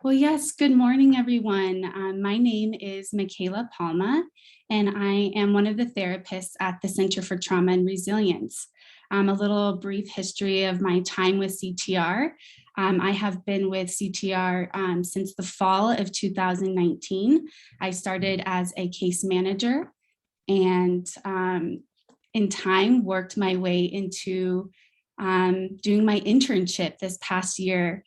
Well, yes, good morning, everyone. My name is Michaela Palma, and I am one of the therapists at the Center for Trauma and Resilience. A little brief history of my time with CTR. I have been with CTR since the fall of 2019. I started as a case manager and in time worked my way into doing my internship this past year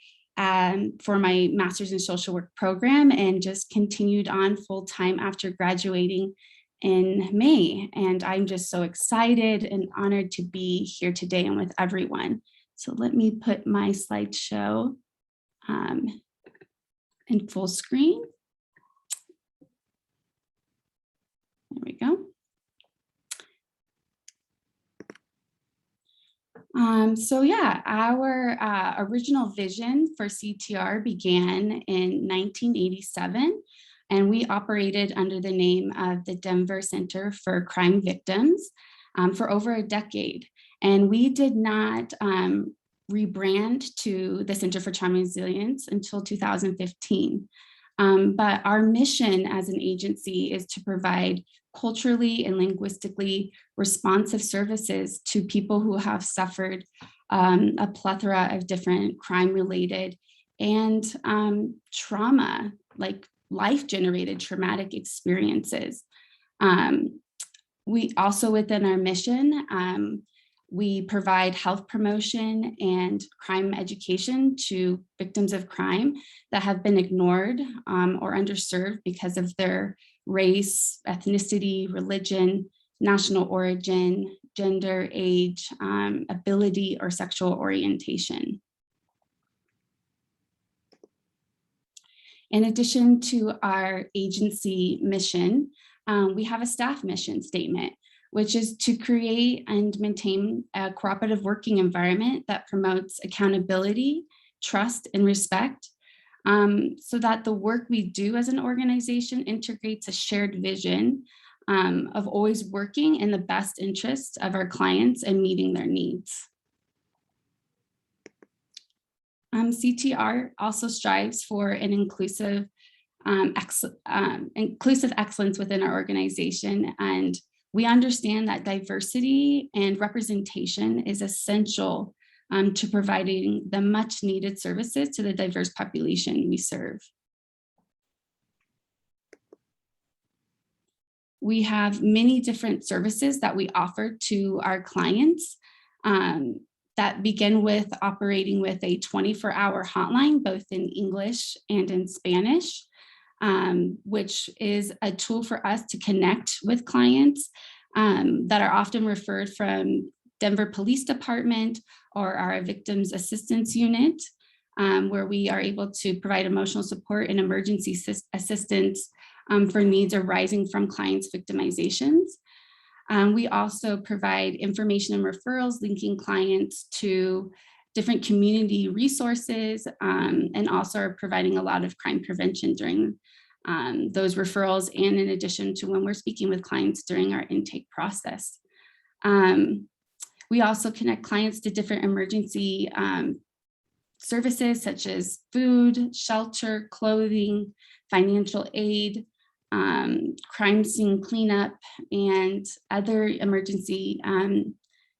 for my master's in social work program, and just continued on full time after graduating in May. And I'm just so excited and honored to be here today and with everyone. So let me put my slideshow in full screen. There we go. So yeah, our original vision for CTR began in 1987, and we operated under the name of the Denver Center for Crime Victims for over a decade. And we did not rebrand to the Center for Trauma and Resilience until 2015. But our mission as an agency is to provide culturally and linguistically responsive services to people who have suffered a plethora of different crime-related and trauma, like life-generated traumatic experiences. We also, within our mission, we provide health promotion and crime education to victims of crime that have been ignored or underserved because of their race, ethnicity, religion, national origin, gender, age, ability, or sexual orientation. In addition to our agency mission, we have a staff mission statement, which is to create and maintain a cooperative working environment that promotes accountability, trust, and respect, so that the work we do as an organization integrates a shared vision of always working in the best interest of our clients and meeting their needs. CTR also strives for an inclusive excellence within our organization, and we understand that diversity and representation is essential to providing the much needed services to the diverse population we serve. We have many different services that we offer to our clients that begin with operating with a 24-hour hotline, both in English and in Spanish, which is a tool for us to connect with clients that are often referred from Denver Police Department or our Victims Assistance Unit, where we are able to provide emotional support and emergency assistance for needs arising from clients' victimizations. We also provide information and referrals linking clients to different community resources, and also are providing a lot of crime prevention during those referrals, and in addition to when we're speaking with clients during our intake process. We also connect clients to different emergency services such as food, shelter, clothing, financial aid, crime scene cleanup, and other emergency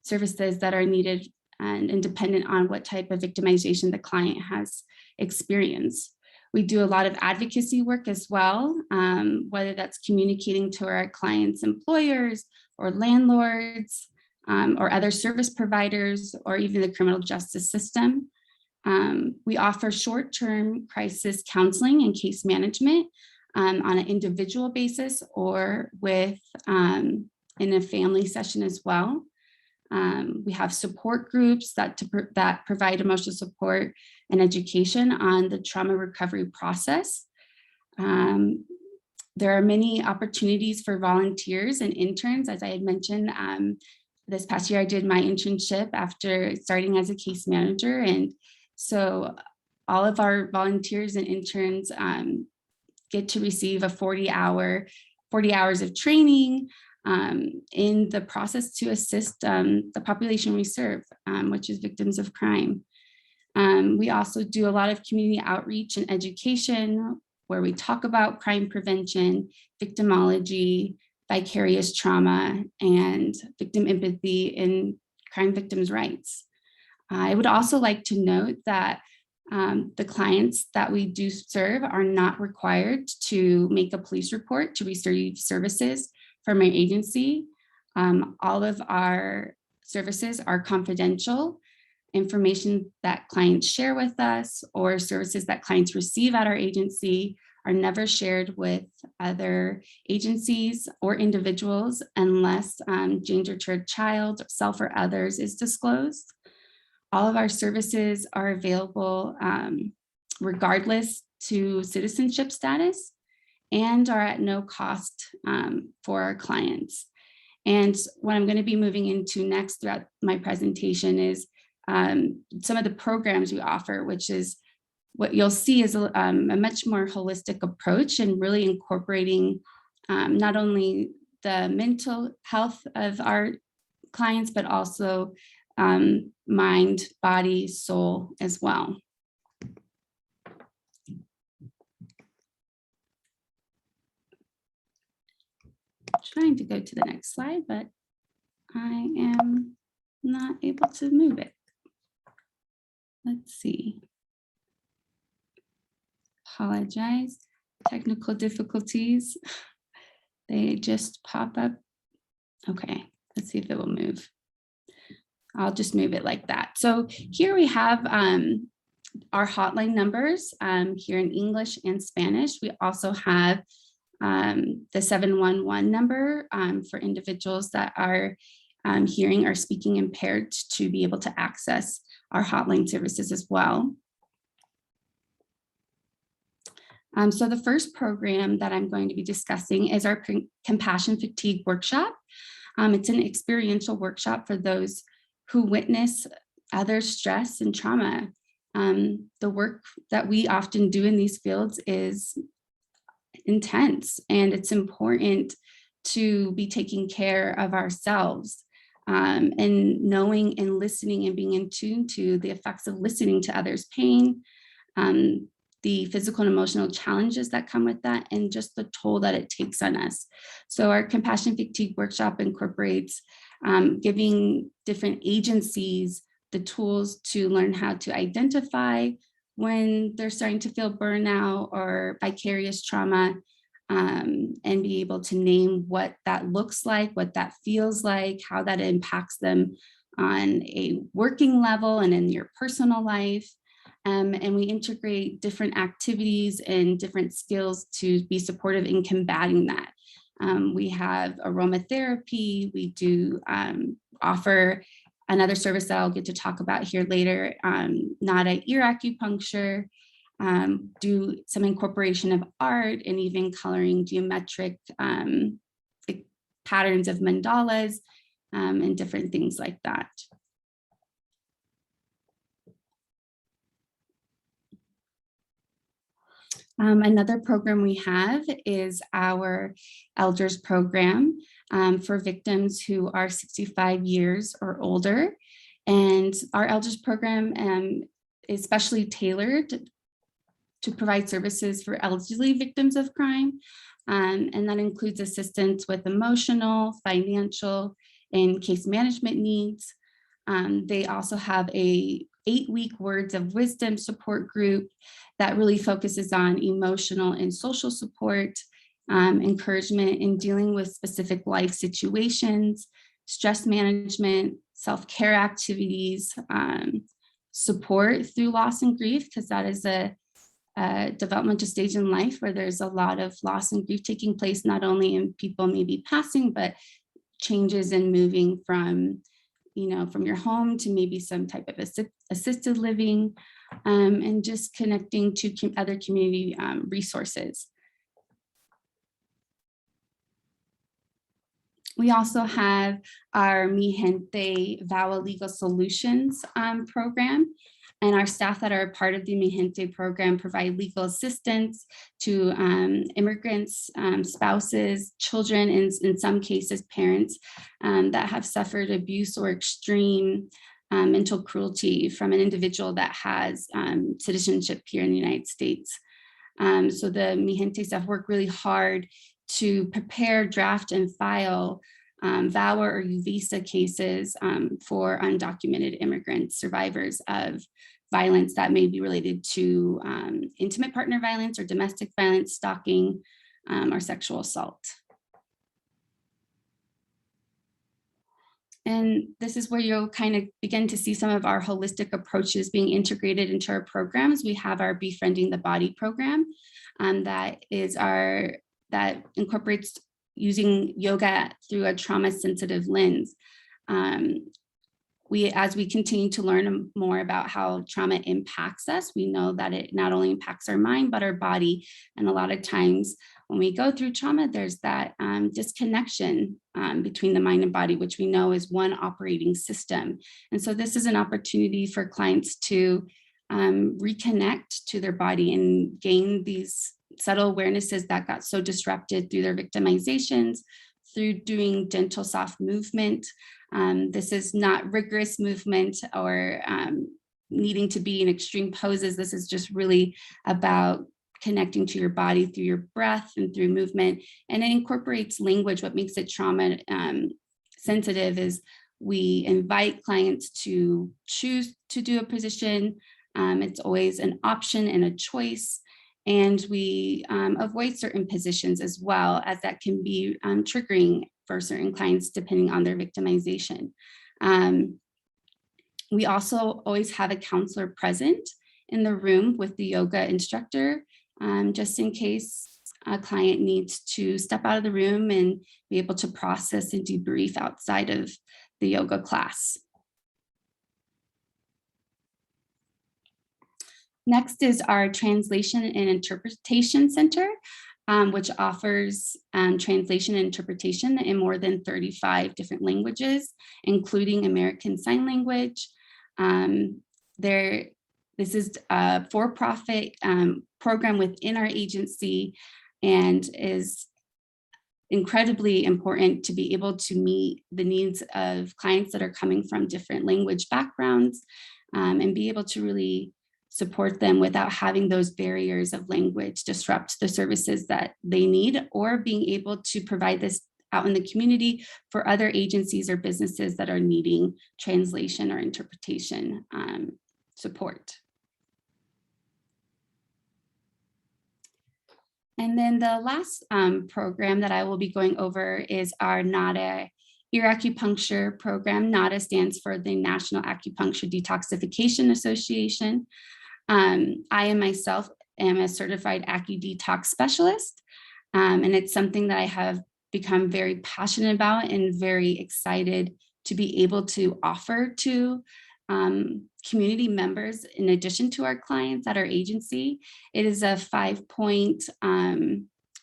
services that are needed and dependent on what type of victimization the client has experienced. We do a lot of advocacy work as well, whether that's communicating to our clients' employers or landlords or other service providers or even the criminal justice system. We offer short-term crisis counseling and case management on an individual basis or with in a family session as well. We have support groups that provide emotional support and education on the trauma recovery process. There are many opportunities for volunteers and interns. As I had mentioned, this past year I did my internship after starting as a case manager. And so all of our volunteers and interns get to receive a 40 hours of training in the process to assist the population we serve, which is victims of crime. We also do a lot of community outreach and education where we talk about crime prevention, victimology, vicarious trauma, and victim empathy in crime victims' rights. I would also like to note that the clients that we do serve are not required to make a police report to receive services from our agency. All of our services are confidential. Information that clients share with us or services that clients receive at our agency are never shared with other agencies or individuals unless danger to a child, self, or others is disclosed. All of our services are available regardless to citizenship status and are at no cost for our clients. And what I'm going to be moving into next throughout my presentation is some of the programs we offer, which is what you'll see is a much more holistic approach and really incorporating not only the mental health of our clients, but also mind, body, soul as well. Trying to go to the next slide, but I am not able to move it. Let's see. Apologize. Technical difficulties. They just pop up. Okay, let's see if it will move. I'll just move it like that. So here we have our hotline numbers here in English and Spanish. We also have the 711 number for individuals that are hearing or speaking impaired to be able to access our hotline services as well. So the first program that I'm going to be discussing is our Compassion Fatigue Workshop. It's an experiential workshop for those who witness other stress and trauma. The work that we often do in these fields is intense, and it's important to be taking care of ourselves and knowing and listening and being in tune to the effects of listening to others' pain, the physical and emotional challenges that come with that, and just the toll that it takes on us. So our Compassion Fatigue Workshop incorporates giving different agencies the tools to learn how to identify when they're starting to feel burnout or vicarious trauma, and be able to name what that looks like, what that feels like, how that impacts them on a working level and in your personal life. And we integrate different activities and different skills to be supportive in combating that. We have aromatherapy. We do offer another service that I'll get to talk about here later, NADA ear acupuncture, do some incorporation of art and even coloring geometric patterns of mandalas and different things like that. Another program we have is our Elders program for victims who are 65 years or older. And our Elders program is specially tailored to provide services for elderly victims of crime. And that includes assistance with emotional, financial, and case management needs. They also have a 8-week Words of Wisdom support group that really focuses on emotional and social support, encouragement in dealing with specific life situations, stress management, self-care activities, support through loss and grief, because that is a developmental stage in life where there's a lot of loss and grief taking place, not only in people maybe passing, but changes in moving from your home to maybe some type of assisted living, and just connecting to other community resources. We also have our Mi Gente VAWA Legal Solutions program, and our staff that are a part of the Mi Gente program provide legal assistance to immigrants, spouses, children, and in some cases parents that have suffered abuse or extreme mental cruelty from an individual that has citizenship here in the United States. So the Mi Gente staff work really hard to prepare, draft, and file VAWA or U-Visa cases for undocumented immigrants, survivors of violence that may be related to intimate partner violence or domestic violence, stalking, or sexual assault. And this is where you'll kind of begin to see some of our holistic approaches being integrated into our programs. We have our Befriending the Body program that incorporates using yoga through a trauma-sensitive lens. As we continue to learn more about how trauma impacts us, we know that it not only impacts our mind, but our body. And a lot of times when we go through trauma, there's that disconnection between the mind and body, which we know is one operating system. And so this is an opportunity for clients to reconnect to their body and gain these subtle awarenesses that got so disrupted through their victimizations, through doing gentle, soft movement. This is not rigorous movement or needing to be in extreme poses. This is just really about connecting to your body through your breath and through movement. And it incorporates language. What makes it trauma sensitive is we invite clients to choose to do a position. It's always an option and a choice. And we avoid certain positions as well, as that can be triggering for certain clients depending on their victimization. We also always have a counselor present in the room with the yoga instructor, just in case a client needs to step out of the room and be able to process and debrief outside of the yoga class. Next is our Translation and Interpretation Center, which offers translation and interpretation in more than 35 different languages, including American Sign Language. This is a for-profit program within our agency and is incredibly important to be able to meet the needs of clients that are coming from different language backgrounds and be able to really support them without having those barriers of language disrupt the services that they need, or being able to provide this out in the community for other agencies or businesses that are needing translation or interpretation support. And then the last program that I will be going over is our NADA ear acupuncture program. NADA stands for the National Acupuncture Detoxification Association. I myself am a certified AcuDetox specialist, and it's something that I have become very passionate about and very excited to be able to offer to community members in addition to our clients at our agency. It is a 5-point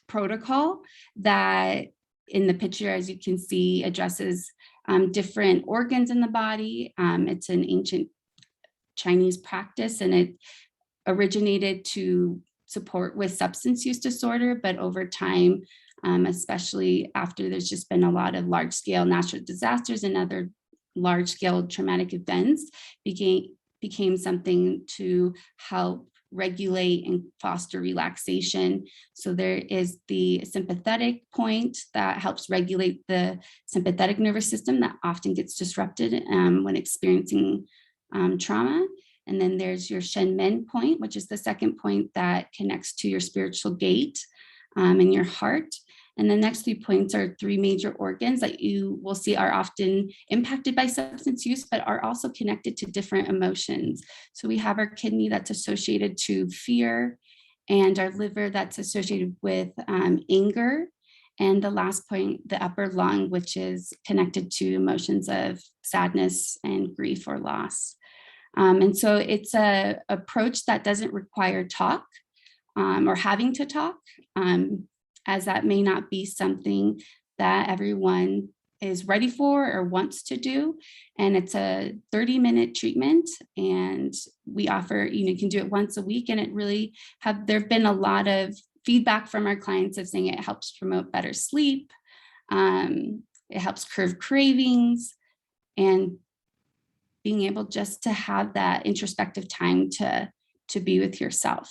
protocol that in the picture, as you can see, addresses different organs in the body. It's an ancient Chinese practice, and it originated to support with substance use disorder, but over time, especially after there's just been a lot of large-scale natural disasters and other large-scale traumatic events, became something to help regulate and foster relaxation. So there is the sympathetic point that helps regulate the sympathetic nervous system that often gets disrupted when experiencing trauma. And then there's your Shen Men point, which is the second point that connects to your spiritual gate and your heart. And the next 3 points are 3 major organs that you will see are often impacted by substance use, but are also connected to different emotions. So we have our kidney that's associated to fear, and our liver that's associated with anger. And the last point, the upper lung, which is connected to emotions of sadness and grief or loss. And so it's an approach that doesn't require talk or having to talk, as that may not be something that everyone is ready for or wants to do. And it's a 30-minute treatment, and we offer, you can do it once a week. And it really there have been a lot of feedback from our clients of saying it helps promote better sleep. It helps curb cravings and being able just to have that introspective time to be with yourself.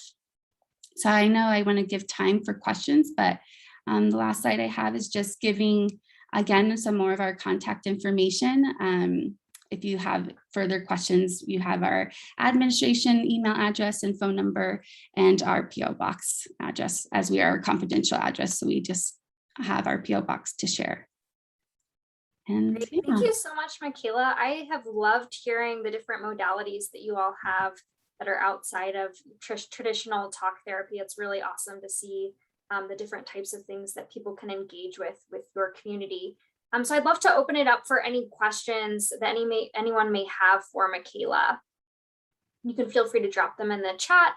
So I know I want to give time for questions, but the last slide I have is just giving, again, some more of our contact information. If you have further questions, you have our administration email address and phone number and our PO box address, as we are a confidential address. So we just have our PO box to share. And Great. Thank you so much, Michaela. I have loved hearing the different modalities that you all have that are outside of traditional talk therapy. It's really awesome to see the different types of things that people can engage with your community. So I'd love to open it up for any questions that anyone may have for Michaela. You can feel free to drop them in the chat.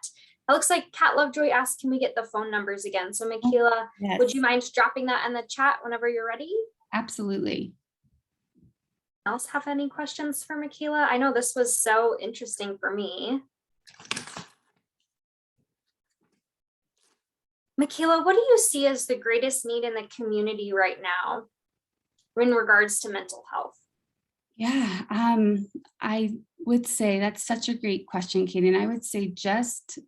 It looks like Kat Lovejoy asked, can we get the phone numbers again? So Michaela, yes. Would you mind dropping that in the chat whenever you're ready? Absolutely. Else have any questions for Michaela? I know this was so interesting for me. Michaela, what do you see as the greatest need in the community right now in regards to mental health? Yeah, I would say that's such a great question, Katie. And I would say just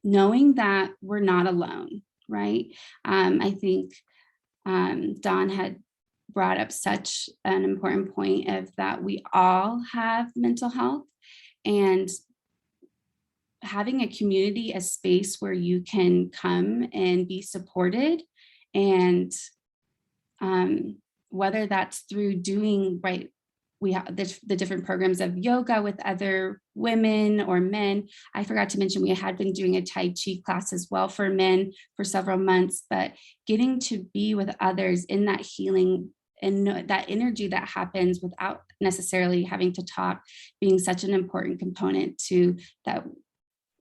knowing that we're not alone, right? I think Dawn had brought up such an important point of that we all have mental health, and having a community, a space where you can come and be supported, and whether that's through doing, right, we have the different programs of yoga with other women or men. I forgot to mention we had been doing a Tai Chi class as well for men for several months, but getting to be with others in that healing and that energy that happens without necessarily having to talk, being such an important component to that.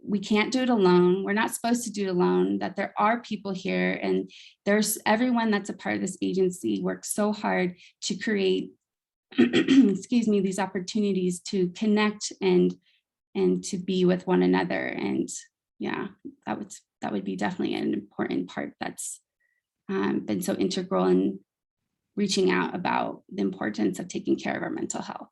We can't do it alone. We're not supposed to do it alone, that there are people here, and there's everyone that's a part of this agency works so hard to create excuse me, these opportunities to connect and to be with one another. And yeah, that would be definitely an important part that's been so integral in reaching out about the importance of taking care of our mental health.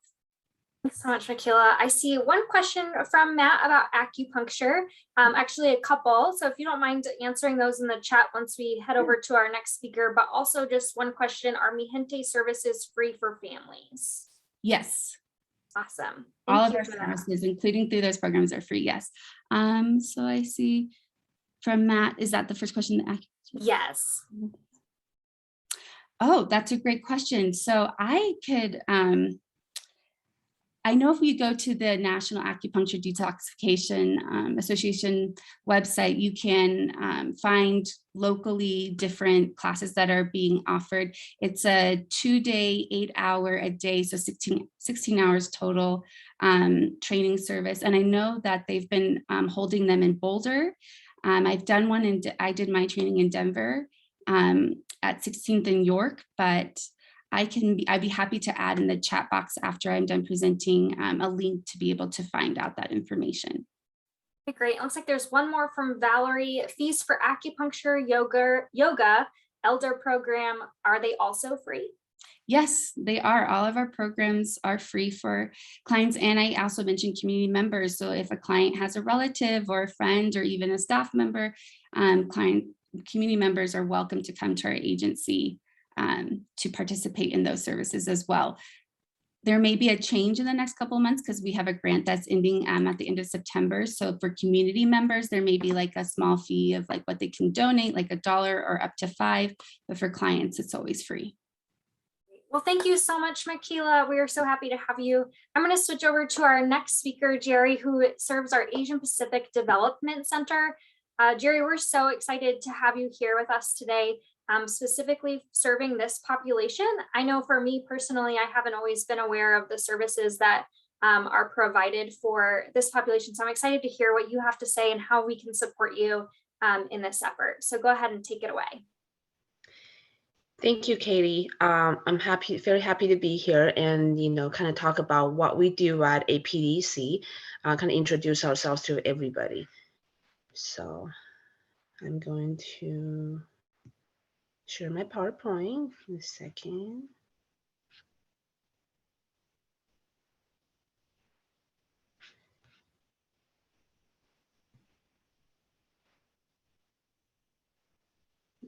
Thanks so much, Michaela. I see one question from Matt about acupuncture, actually a couple. So if you don't mind answering those in the chat once we head over to our next speaker, but also just one question, are Mi Gente services free for families? Yes. Awesome. All of our services, including through those programs, are free, yes. So I see from Matt, is that the first question? Yes. Oh, that's a great question. So I could, I know if we go to the National Acupuncture Detoxification Association website, you can find locally different classes that are being offered. It's a 2-day, 8-hour a day, so 16 hours total training service. And I know that they've been holding them in Boulder. I've done one, and I did my training in Denver at 16th and York, but I'd be happy to add in the chat box after I'm done presenting a link to be able to find out that information. Okay, great. It looks like there's one more from Valerie. Fees for acupuncture, yoga, elder program, are they also free? Yes, they are. All of our programs are free for clients. And I also mentioned community members. So if a client has a relative or a friend or even a staff member, community members are welcome to come to our agency to participate in those services as well. There may be a change in the next couple of months because we have a grant that's ending at the end of September. So for community members, there may be like a small fee of like what they can donate, like $1 or up to $5, but for clients, it's always free. Well, thank you so much, Michaela. We are so happy to have you. I'm going to switch over to our next speaker, Jerry, who serves our Asian Pacific Development Center. Jerry, we're so excited to have you here with us today. Specifically serving this population. I know for me personally, I haven't always been aware of the services that are provided for this population. So I'm excited to hear what you have to say and how we can support you in this effort. So go ahead and take it away. Thank you, Katie. I'm very happy to be here and, kind of talk about what we do at APDC, kind of introduce ourselves to everybody. So I'm going to share my PowerPoint in a second.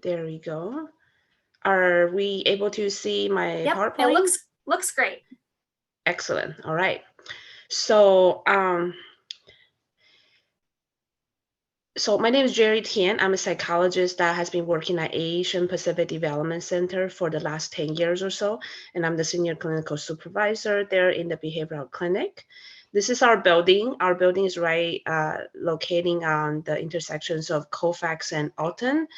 There we go. Are we able to see my Yep, PowerPoint? it looks great. Excellent. All right. So, so my name is Jerry Tian. I'm a psychologist that has been working at Asian Pacific Development Center for the last 10 years or so. And I'm the senior clinical supervisor there in the behavioral clinic. This is our building. Our building is right locating on the intersections of Colfax and Alton.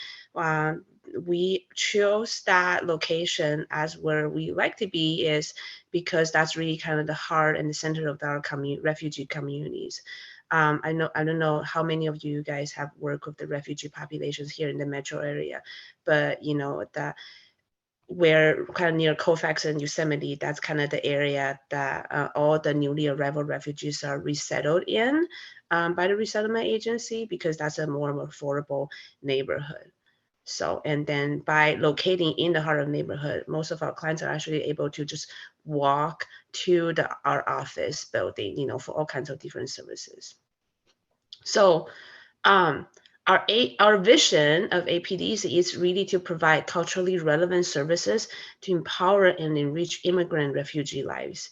We chose that location as where we like to be is because that's really kind of the heart and the center of our refugee communities. I don't know how many of you guys have worked with the refugee populations here in the metro area, but you know that where kind of near Colfax and Yosemite, that's kind of the area that all the newly arrival refugees are resettled in by the resettlement agency because that's a more affordable neighborhood. So, and then by locating in the heart of the neighborhood, most of our clients are actually able to just walk to our office building, you know, for all kinds of different services. So, our vision of APDC is really to provide culturally relevant services to empower and enrich immigrant refugee lives.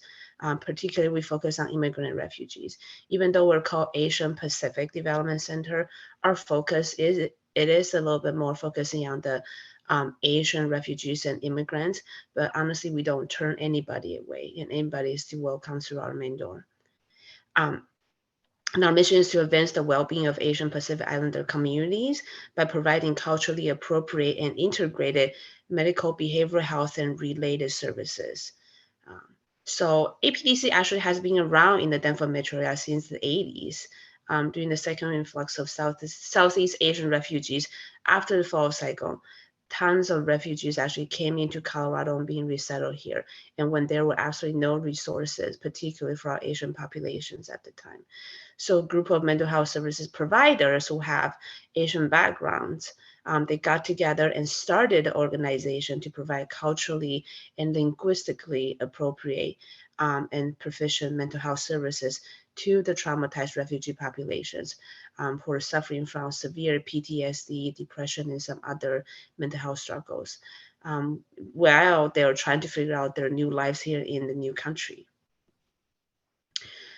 Particularly, we focus on immigrant refugees. Even though we're called Asian Pacific Development Center, our focus is a little bit more focusing on the Asian refugees and immigrants. But honestly, we don't turn anybody away, and anybody is still welcome through our main door. And our mission is to advance the well-being of Asian Pacific Islander communities by providing culturally appropriate and integrated medical, behavioral health, and related services. So APDC actually has been around in the Denver metro area since the 80s. During the second influx of Southeast Asian refugees after the fall of Saigon, tons of refugees actually came into Colorado and being resettled here. And when there were absolutely no resources, particularly for our Asian populations at the time. So a group of mental health services providers who have Asian backgrounds, they got together and started an organization to provide culturally and linguistically appropriate and proficient mental health services to the traumatized refugee populations who are suffering from severe PTSD, depression, and some other mental health struggles while they're trying to figure out their new lives here in the new country.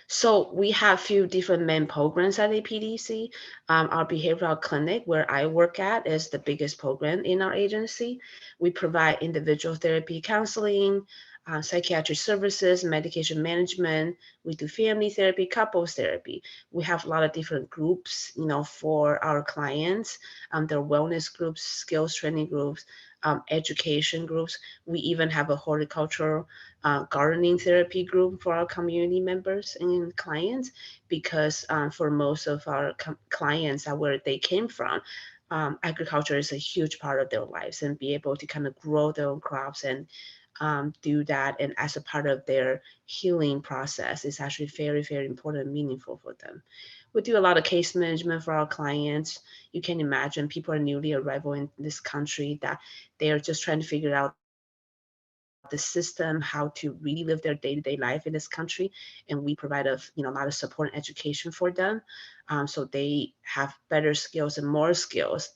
So we have a few different main programs at APDC. Our behavioral clinic, where I work at, is the biggest program in our agency. We provide individual therapy counseling, psychiatric services, medication management. We do family therapy, couples therapy. We have a lot of different groups, you know, for our clients. There are wellness groups, skills training groups, education groups. We even have a horticultural gardening therapy group for our community members and clients, because for most of our clients where they came from, agriculture is a huge part of their lives, and be able to kind of grow their own crops and do that, and as a part of their healing process is actually very, very important and meaningful for them. We do a lot of case management for our clients. You can imagine people are newly arrival in this country that they are just trying to figure out the system, how to really live their day-to-day life in this country, and we provide a lot of support and education for them, so they have better skills and more skills,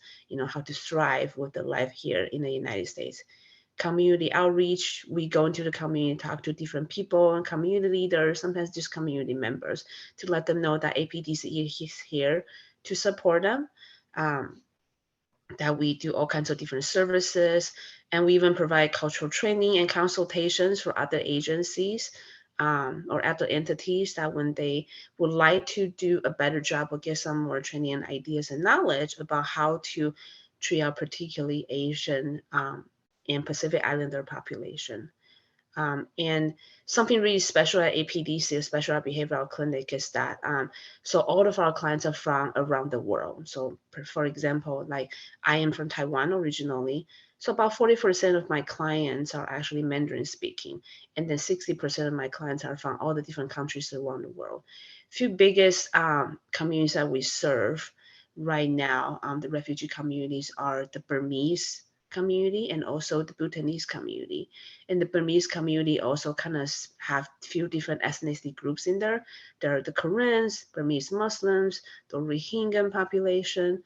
how to thrive with the life here in the United States. Community outreach, we go into the community, talk to different people and community leaders, sometimes just community members, to let them know that APDC is here to support them, that we do all kinds of different services, and we even provide cultural training and consultations for other agencies or other entities that when they would like to do a better job or get some more training and ideas and knowledge about how to treat our particularly Asian and Pacific Islander population. And something really special at APDC, especially our behavioral clinic, is that so all of our clients are from around the world. So for example, like I am from Taiwan originally. So about 40% of my clients are actually Mandarin speaking. And then 60% of my clients are from all the different countries around the world. Few biggest communities that we serve right now, the refugee communities, are the Burmese community and also the Bhutanese community. And the Burmese community also kind of have a few different ethnicity groups in there. There are the Koreans, Burmese Muslims, the Rohingya population.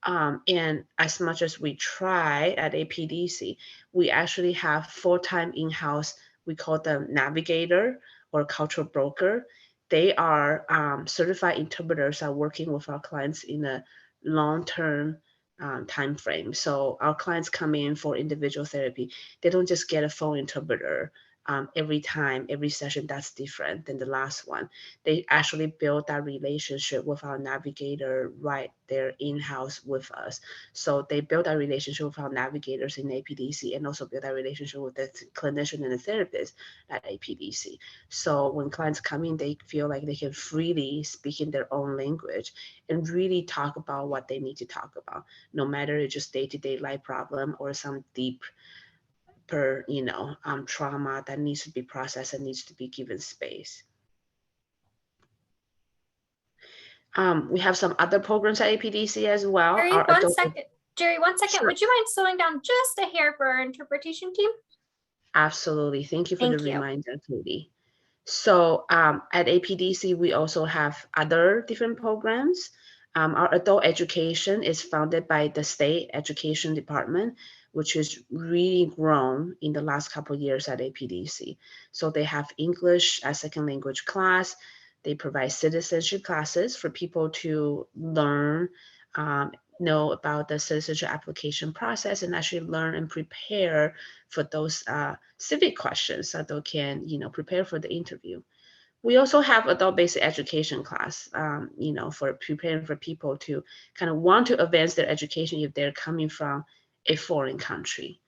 And as much as we try at APDC, we actually have full-time in-house, we call them navigator or cultural broker. They are certified interpreters are working with our clients in a long-term time frame. So our clients come in for individual therapy. They don't just get a phone interpreter every time, every session that's different than the last one. They actually build that relationship with our navigator right there in-house with us. So they build that relationship with our navigators in APDC and also build that relationship with the clinician and the therapist at APDC. So when clients come in, they feel like they can freely speak in their own language and really talk about what they need to talk about, no matter it's just day-to-day life problem or some deep trauma that needs to be processed and needs to be given space. We have some other programs at APDC as well. Jerry, Our one adult- second. Jerry, 1 second. Sure. Would you mind slowing down just a hair for our interpretation team? Absolutely. Thank you for Thank the you. reminder, Katie. So at APDC, we also have other different programs. Our adult education is funded by the state education department, which has really grown in the last couple of years at APDC. So they have English as second language class. They provide citizenship classes for people to learn, know about the citizenship application process and actually learn and prepare for those civic questions so they can, prepare for the interview. We also have adult basic education class, for preparing for people to kind of want to advance their education if they're coming from a foreign country.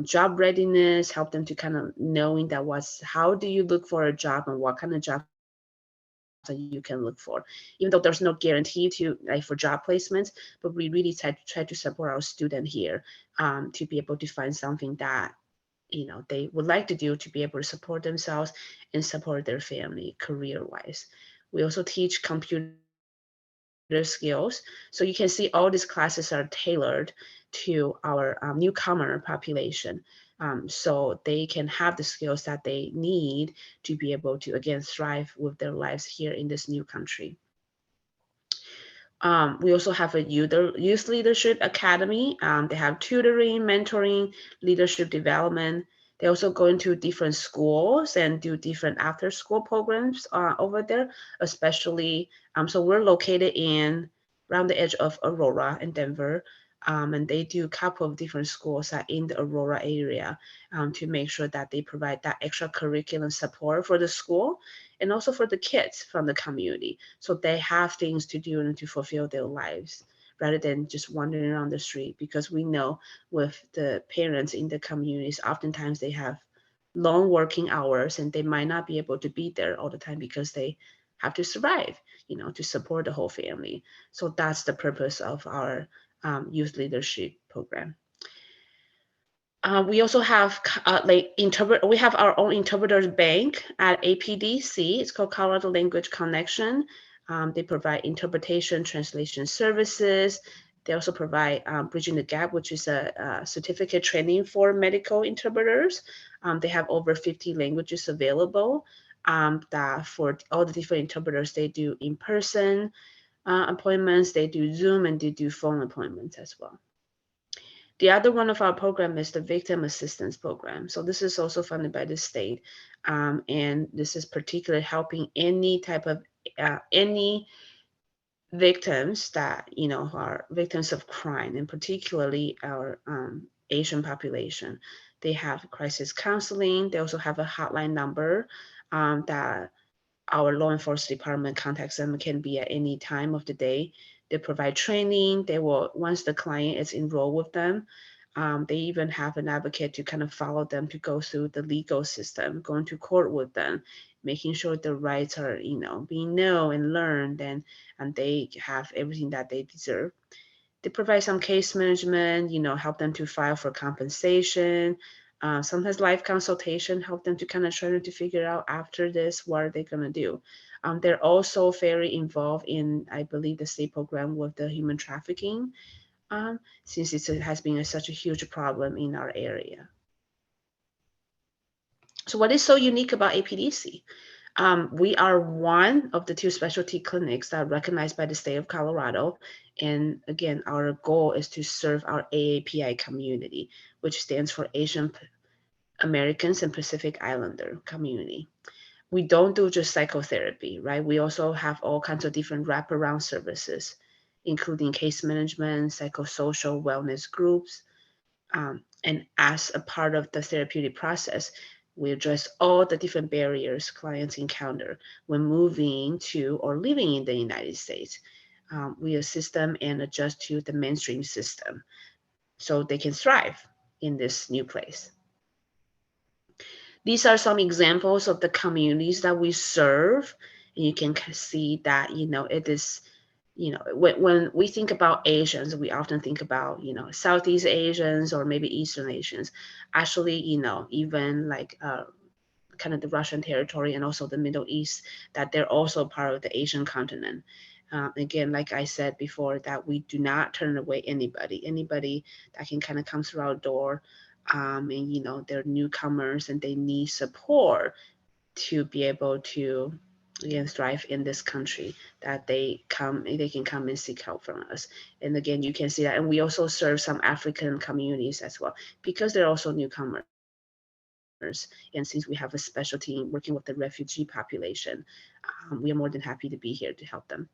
Job readiness, help them to kind of knowing that how do you look for a job and what kind of job that you can look for, even though there's no guarantee to for job placements, but we really try to support our student here to be able to find something that they would like to do to be able to support themselves and support their family career-wise. We also teach computer skills. So you can see all these classes are tailored to our newcomer population. So they can have the skills that they need to be able to, again, thrive with their lives here in this new country. We also have a youth leadership academy. They have tutoring, mentoring, leadership development. They also go into different schools and do different after school programs over there, especially. So we're located around the edge of Aurora and Denver. And they do a couple of different schools in the Aurora area to make sure that they provide that extra curriculum support for the school and also for the kids from the community. So they have things to do and to fulfill their lives rather than just wandering around the street, because we know with the parents in the communities, oftentimes they have long working hours and they might not be able to be there all the time because they have to survive, to support the whole family. So that's the purpose of our youth leadership program. We also have we have our own interpreters bank at APDC. It's called Colorado Language Connection. They provide interpretation translation services. They also provide Bridging the Gap, which is a certificate training for medical interpreters. They have over 50 languages available that for all the different interpreters. They do in-person appointments, they do Zoom, and they do phone appointments as well. The other one of our program is the Victim Assistance Program. So this is also funded by the state. And this is particularly helping any type of, any victims that, are victims of crime, and particularly our Asian population. They have crisis counseling. They also have a hotline number that our law enforcement department contacts them. It can be at any time of the day. They provide training. They will, once the client is enrolled with them, they even have an advocate to kind of follow them to go through the legal system, going to court with them, making sure their rights are, being known and learned, and they have everything that they deserve. They provide some case management, help them to file for compensation. Sometimes life consultation, help them to kind of try to figure out after this, what are they going to do. They're also very involved in, I believe, the state program with the human trafficking, since it has been such a huge problem in our area. So what is so unique about APDC? We are one of the 2 specialty clinics that are recognized by the state of Colorado And again, our goal is to serve our AAPI community, which stands for Asian Americans and Pacific Islander community. We don't do just psychotherapy, right? We also have all kinds of different wraparound services, including case management, psychosocial wellness groups. And as a part of the therapeutic process, we address all the different barriers clients encounter when moving to or living in the United States. We assist them and adjust to the mainstream system so they can thrive in this new place. These are some examples of the communities that we serve. And you can see that, it is, when we think about Asians, we often think about, Southeast Asians or maybe Eastern Asians. Actually, even like kind of the Russian territory and also the Middle East, that they're also part of the Asian continent. Again, like I said before, that we do not turn away anybody that can kind of come through our door. And they're newcomers and they need support to be able to, again, thrive in this country, that they can come and seek help from us. And again, you can see that. And we also serve some African communities as well, because they're also newcomers. And since we have a special team working with the refugee population, we are more than happy to be here to help them.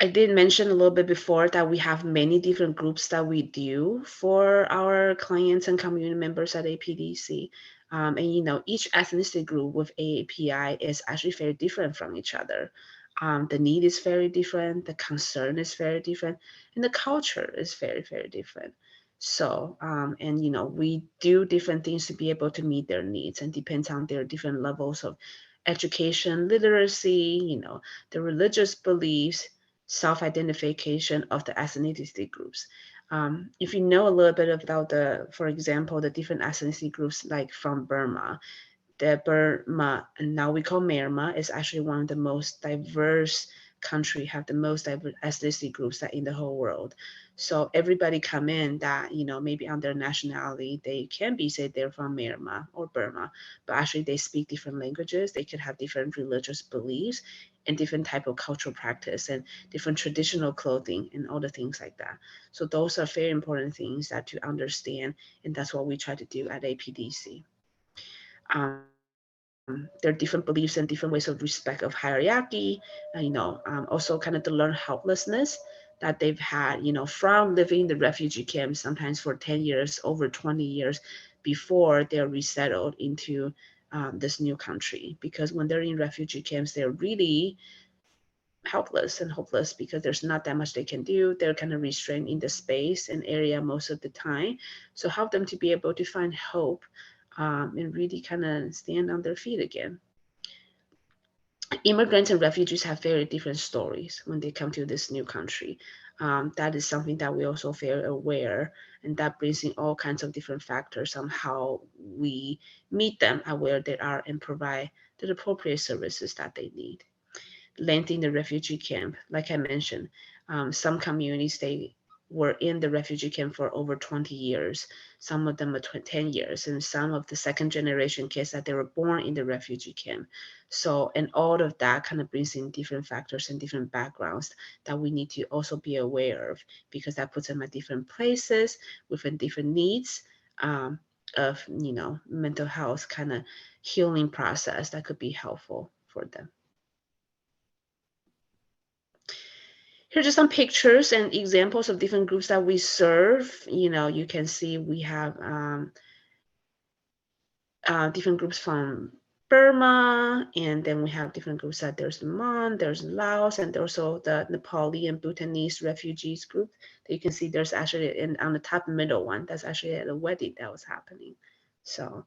I did mention a little bit before that we have many different groups that we do for our clients and community members at APDC. And each ethnicity group with AAPI is actually very different from each other. The need is very different, the concern is very different, and the culture is very, very different. So, and we do different things to be able to meet their needs, and depends on their different levels of education, literacy, the religious beliefs, self-identification of the ethnicity groups. If you know a little bit about for example, the different ethnicity groups, like from Burma, the Burma, and now we call Myanmar, is actually one of the most diverse country, have the most diverse ethnicity groups that in the whole world. So everybody come in that, maybe on their nationality, they can be said they're from Myanmar or Burma, but actually they speak different languages, they could have different religious beliefs and different type of cultural practice and different traditional clothing and all the things like that. So those are very important things that to understand, and that's what we try to do at APDC. There are different beliefs and different ways of respect of hierarchy, also kind of to learn helplessness that they've had, from living in the refugee camps, sometimes for 10 years, over 20 years before they're resettled into this new country. Because when they're in refugee camps, they're really helpless and hopeless because there's not that much they can do. They're kind of restrained in the space and area most of the time. So help them to be able to find hope and really kind of stand on their feet again. Immigrants and refugees have very different stories when they come to this new country. That is something that we also very aware, and that brings in all kinds of different factors on how we meet them at where they are and provide the appropriate services that they need. Length in the refugee camp, like I mentioned, some communities, they were in the refugee camp for over 20 years. Some of them are 10 years, and some of the second generation kids that they were born in the refugee camp. So, and all of that kind of brings in different factors and different backgrounds that we need to also be aware of, because that puts them at different places with different needs of, mental health kind of healing process that could be helpful for them. Here are just some pictures and examples of different groups that we serve. You can see we have different groups from Burma, and then we have different groups that there's Mon, there's Laos, and there's also the Nepali and Bhutanese refugees group. That you can see there's actually on the top middle one, that's actually at a wedding that was happening. So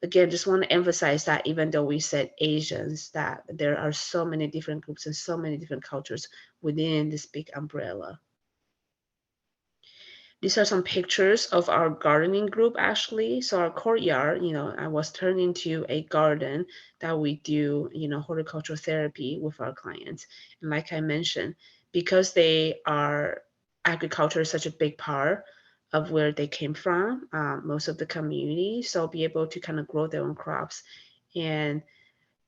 again, just want to emphasize that even though we said Asians, that there are so many different groups and so many different cultures within this big umbrella. These are some pictures of our gardening group, actually. So our courtyard, I was turned into a garden that we do, horticultural therapy with our clients. And like I mentioned, because agriculture is such a big part of where they came from, most of the community, so be able to kind of grow their own crops. And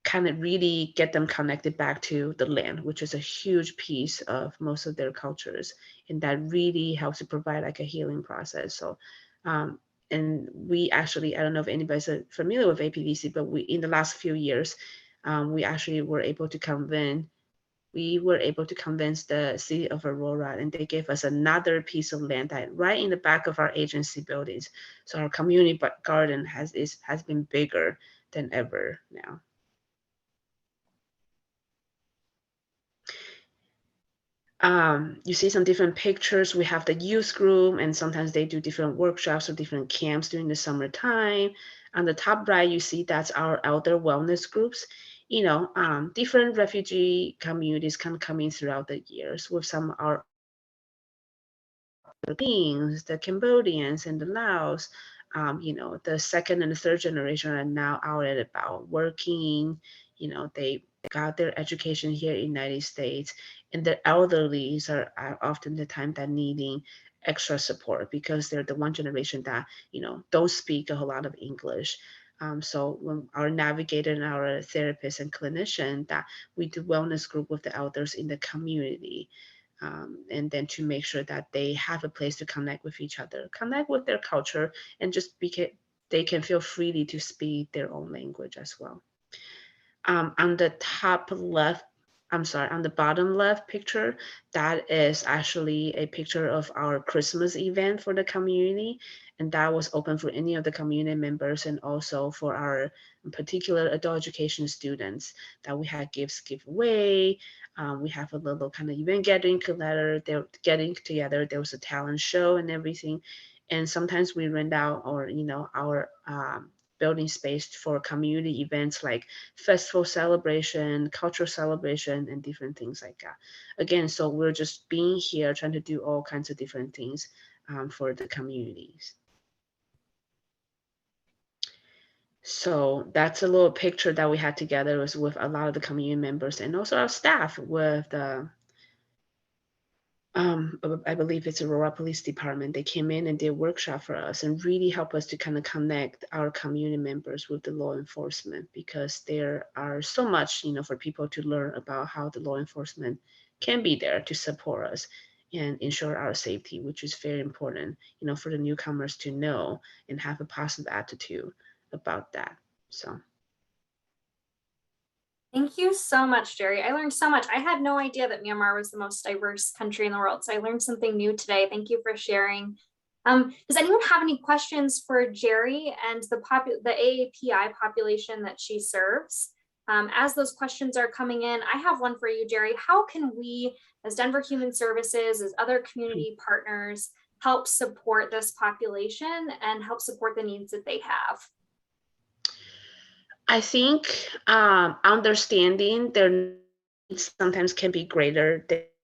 kind of really get them connected back to the land, which is a huge piece of most of their cultures. And that really helps to provide like a healing process. So, and we actually, I don't know if anybody's familiar with APDC, but we, in the last few years, we actually were able to convince the city of Aurora, and they gave us another piece of land that right in the back of our agency buildings. So our community garden has been bigger than ever now. You see some different pictures. We have the youth group, and sometimes they do different workshops or different camps during the summertime. On the top right, you see that's our elder wellness groups. You know, different refugee communities can come in throughout the years with some our Philippines, the Cambodians, and the Laos. You know, the second and the third generation are now out and about working. You know, they got their education here in the United States, and the elderlies are often the time that needing extra support because they're the one generation that, you know, don't speak a whole lot of English. So when our navigator and our therapist and clinician, that we do wellness group with the elders in the community. And then to make sure that they have a place to connect with each other, connect with their culture, and just they can feel freely to speak their own language as well. On the top left, I'm sorry, on the bottom left picture, that is actually a picture of our Christmas event for the community. And that was open for any of the community members and also for our particular adult education students that we had gifts giveaway. We have a little kind of event getting together. They're getting together. There was a talent show and everything. And sometimes we rent out or, you know, our building space for community events like festival celebration, cultural celebration, and different things like that. Again, so we're just being here trying to do all kinds of different things for the communities. So that's a little picture that we had together was with a lot of the community members and also our staff with the I believe it's Aurora Police Department. They came in and did a workshop for us and really help us to kind of connect our community members with the law enforcement, because there are so much, you know, for people to learn about how the law enforcement can be there to support us and ensure our safety, which is very important, you know, for the newcomers to know and have a positive attitude about that. So. Thank you so much, Jerry. I learned so much. I had no idea that Myanmar was the most diverse country in the world. So I learned something new today. Thank you for sharing. Does anyone have any questions for Jerry and the AAPI population that she serves? As those questions are coming in, I have one for you, Jerry. How can we, as Denver Human Services, as other community partners, help support this population and help support the needs that they have? I think understanding their needs sometimes can be greater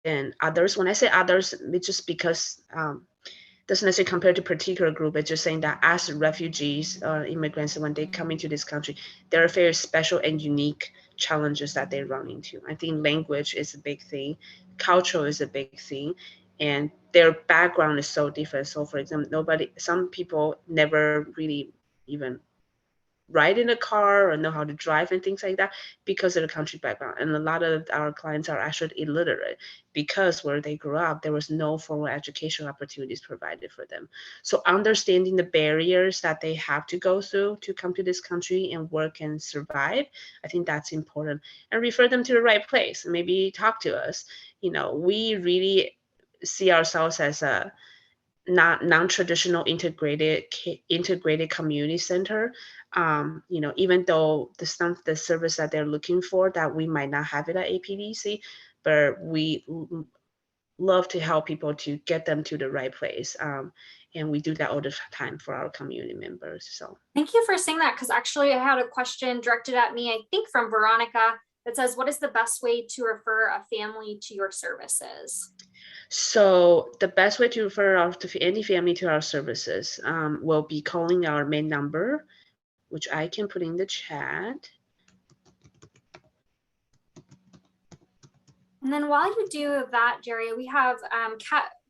than others. When I say others, it's just because doesn't necessarily compare to a particular group. It's just saying that as refugees or immigrants, when they come into this country, there are very special and unique challenges that they run into. I think language is a big thing, culture is a big thing, and their background is so different. So, for example, some people never really even ride in a car or know how to drive and things like that because of the country background. And a lot of our clients are actually illiterate because where they grew up, there was no formal education opportunities provided for them. So understanding the barriers that they have to go through to come to this country and work and survive, I think that's important. And refer them to the right place. Maybe talk to us. You know, we really see ourselves as a non-traditional integrated community center. You know, even though the service that they're looking for that we might not have it at APDC, but we love to help people to get them to the right place. And we do that all the time for our community members. So thank you for saying that, because actually I had a question directed at me, I think from Veronica, that says, what is the best way to refer a family to your services? So the best way to refer any family to our services will be calling our main number, which I can put in the chat. And then while you do that, Jerry, we have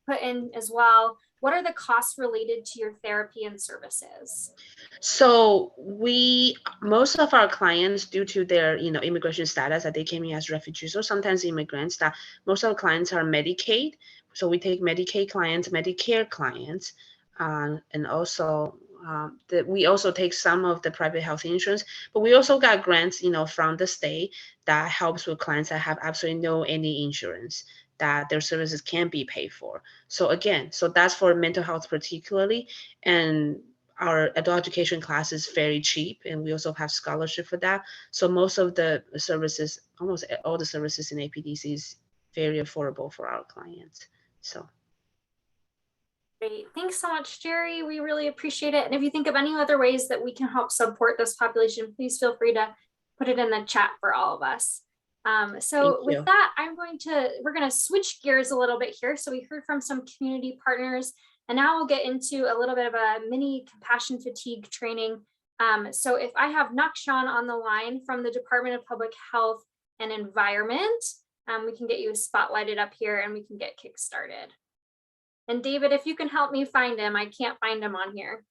put in as well, what are the costs related to your therapy and services? So most of our clients, due to their, immigration status, that they came in as refugees or sometimes immigrants, that most of our clients are Medicaid. So we take Medicaid clients, Medicare clients, and also that we also take some of the private health insurance, but we also got grants, from the state that helps with clients that have absolutely no any insurance, that their services can be paid for. So again, so that's for mental health particularly, and our adult education class is very cheap, and we also have scholarship for that. So most of the services, almost all the services in APDC is very affordable for our clients. So. Great. Thanks so much, Jerry. We really appreciate it. And if you think of any other ways that we can help support this population, please feel free to put it in the chat for all of us. So with that, we're going to switch gears a little bit here. So we heard from some community partners, and now we'll get into a little bit of a mini compassion fatigue training. So if I have Nakshan on the line from the Department of Public Health and Environment, we can get you spotlighted up here and we can get kick-started. And David, if you can help me find him, I can't find him on here.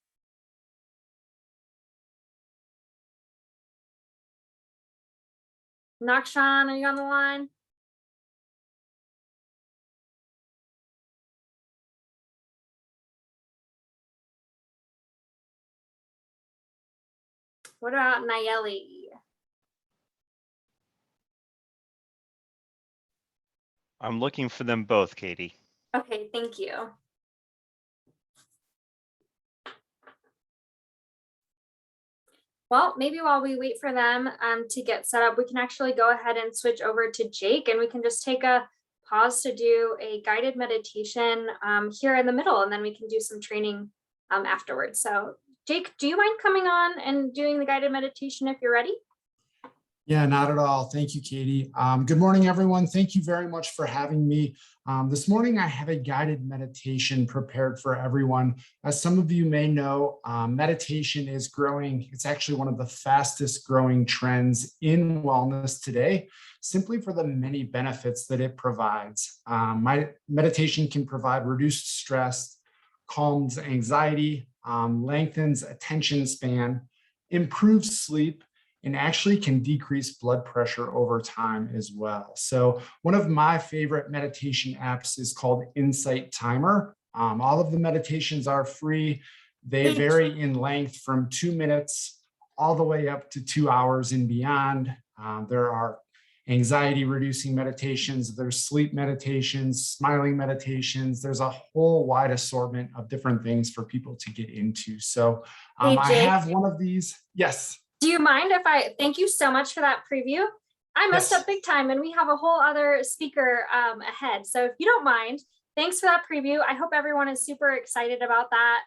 Nakshan, are you on the line? What about Nayeli? I'm looking for them both, Katie. Okay, thank you. Well, maybe while we wait for them to get set up, we can actually go ahead and switch over to Jake, and we can just take a pause to do a guided meditation here in the middle, and then we can do some training afterwards. So Jake, do you mind coming on and doing the guided meditation if you're ready? Yeah, not at all. Thank you, Katie. Good morning, everyone. Thank you very much for having me. This morning, I have a guided meditation prepared for everyone. As some of you may know, meditation is growing. It's actually one of the fastest growing trends in wellness today, simply for the many benefits that it provides. My meditation can provide reduced stress, calms anxiety, lengthens attention span, improves sleep, and actually can decrease blood pressure over time as well. So one of my favorite meditation apps is called Insight Timer. All of the meditations are free. They vary in length from 2 minutes all the way up to 2 hours and beyond. There are anxiety reducing meditations, there's sleep meditations, smiling meditations. There's a whole wide assortment of different things for people to get into. So Hey, I have one of these. Yes. Do you mind if thank you so much for that preview. I messed up big time, and we have a whole other speaker ahead. So if you don't mind, thanks for that preview. I hope everyone is super excited about that.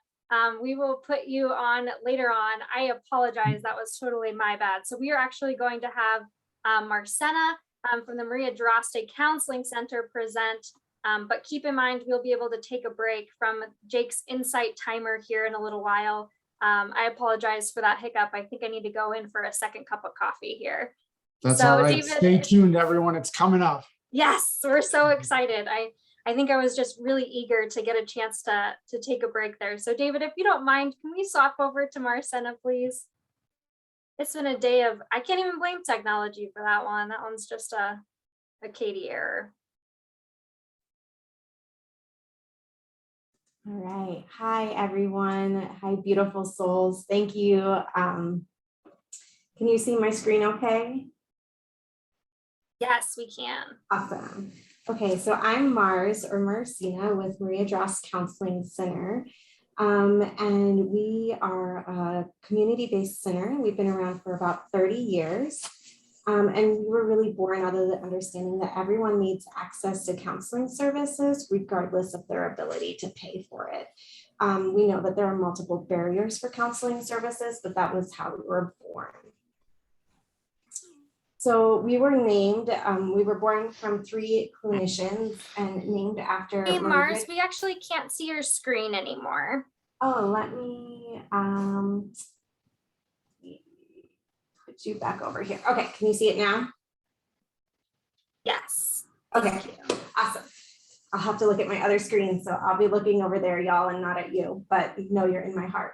We will put you on later on. I apologize, that was totally my bad. So we are actually going to have Marcena from the Maria Droste Counseling Center present. But keep in mind, we'll be able to take a break from Jake's Insight Timer here in a little while. I apologize for that hiccup. I think I need to go in for a second cup of coffee here. That's So, all right. David, stay tuned, everyone. It's coming up. Yes, we're so excited. I think I was just really eager to get a chance to take a break there. So David, if you don't mind, can we swap over to Marcena, please? It's been a day of, I can't even blame technology for that one. That one's just a Katie error. All right. Hi, everyone. Hi, beautiful souls. Thank you. Can you see my screen okay? Yes, we can. Awesome. Okay, so I'm Mars or Marcena with Maria Droste Counseling Center. And we are a community-based center. We've been around for about 30 years. And we were really born out of the understanding that everyone needs access to counseling services, regardless of their ability to pay for it. We know that there are multiple barriers for counseling services, but that was how we were born. So we were named, we were born from 3 clinicians and named after— Hey, Mars, we actually can't see your screen anymore. Oh, let me put you back over here. Okay, can you see it now? Yes. Okay, awesome. I'll have to look at my other screen, so I'll be looking over there, y'all, and not at you, but know you're in my heart.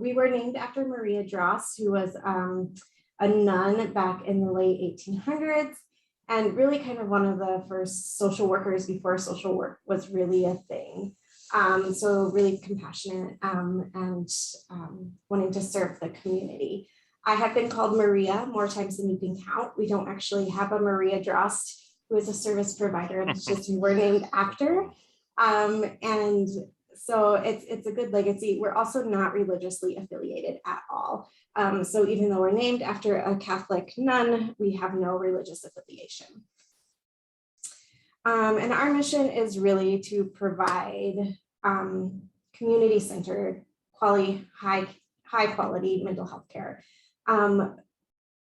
We were named after Maria Dross, who was a nun back in the late 1800s, and really kind of one of the first social workers before social work was really a thing. So really compassionate and wanting to serve the community. I have been called Maria more times than you can count. We don't actually have a Maria Drost who is a service provider. It's just who we're named after. And so it's a good legacy. We're also not religiously affiliated at all. So even though we're named after a Catholic nun, we have no religious affiliation. And our mission is really to provide community-centered, high quality mental health care.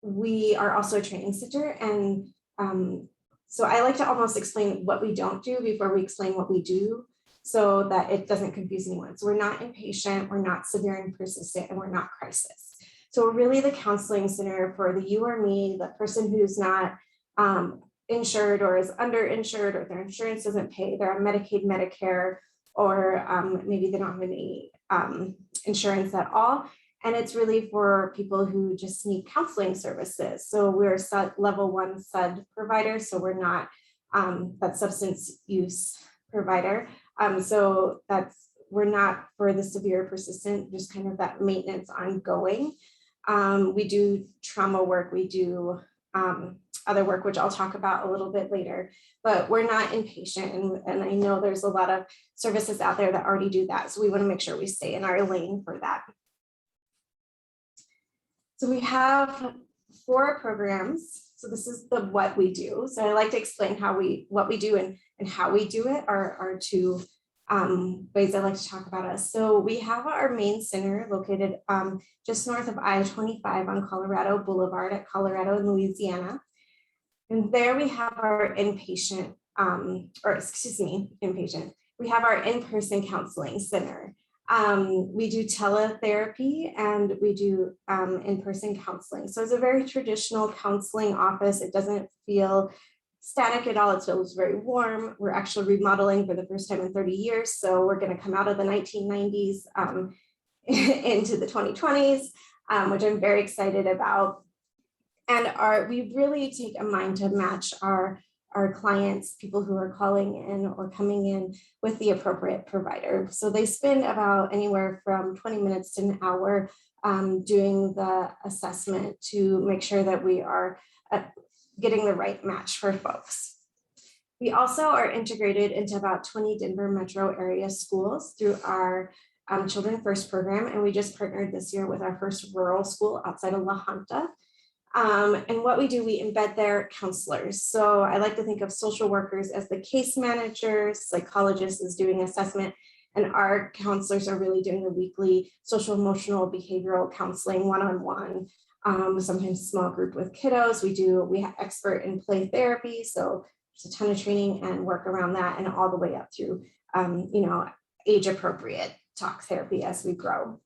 We are also a training center, and so I like to almost explain what we don't do before we explain what we do, so that it doesn't confuse anyone. So we're not inpatient, we're not severe and persistent, and we're not crisis. So we're really the counseling center for the you or me, the person who's not insured or is underinsured, or their insurance doesn't pay, they're on Medicaid, Medicare, or maybe they don't have any insurance at all. And it's really for people who just need counseling services. So we're level 1 SUD provider, so we're not that substance use provider. So we're not for the severe persistent, just kind of that maintenance ongoing. We do trauma work, we do other work, which I'll talk about a little bit later, but we're not inpatient. And I know there's a lot of services out there that already do that. So we want to make sure we stay in our lane for that. So we have 4 programs. So this is what we do. So I like to explain what we do and how we do it are 2 ways I like to talk about us. So we have our main center located just north of I-25 on Colorado Boulevard at Colorado and Louisiana. And there we have our inpatient, inpatient. We have our in-person counseling center. We do teletherapy and we do in-person counseling. So it's a very traditional counseling office. It doesn't feel static at all. It feels very warm. We're actually remodeling for the first time in 30 years. So we're going to come out of the 1990s into the 2020s, which I'm very excited about. And we really take a mind to match our clients, people who are calling in or coming in, with the appropriate provider. So they spend about anywhere from 20 minutes to an hour doing the assessment to make sure that we are getting the right match for folks. We also are integrated into about 20 Denver metro area schools through our Children First program. And we just partnered this year with our first rural school outside of La Junta. And what we do, we embed their counselors. So I like to think of social workers as the case managers, psychologists is doing assessment, and our counselors are really doing the weekly social, emotional, behavioral counseling one-on-one, sometimes small group with kiddos. We have expert in play therapy. So there's a ton of training and work around that, and all the way up through, age appropriate talk therapy as we grow.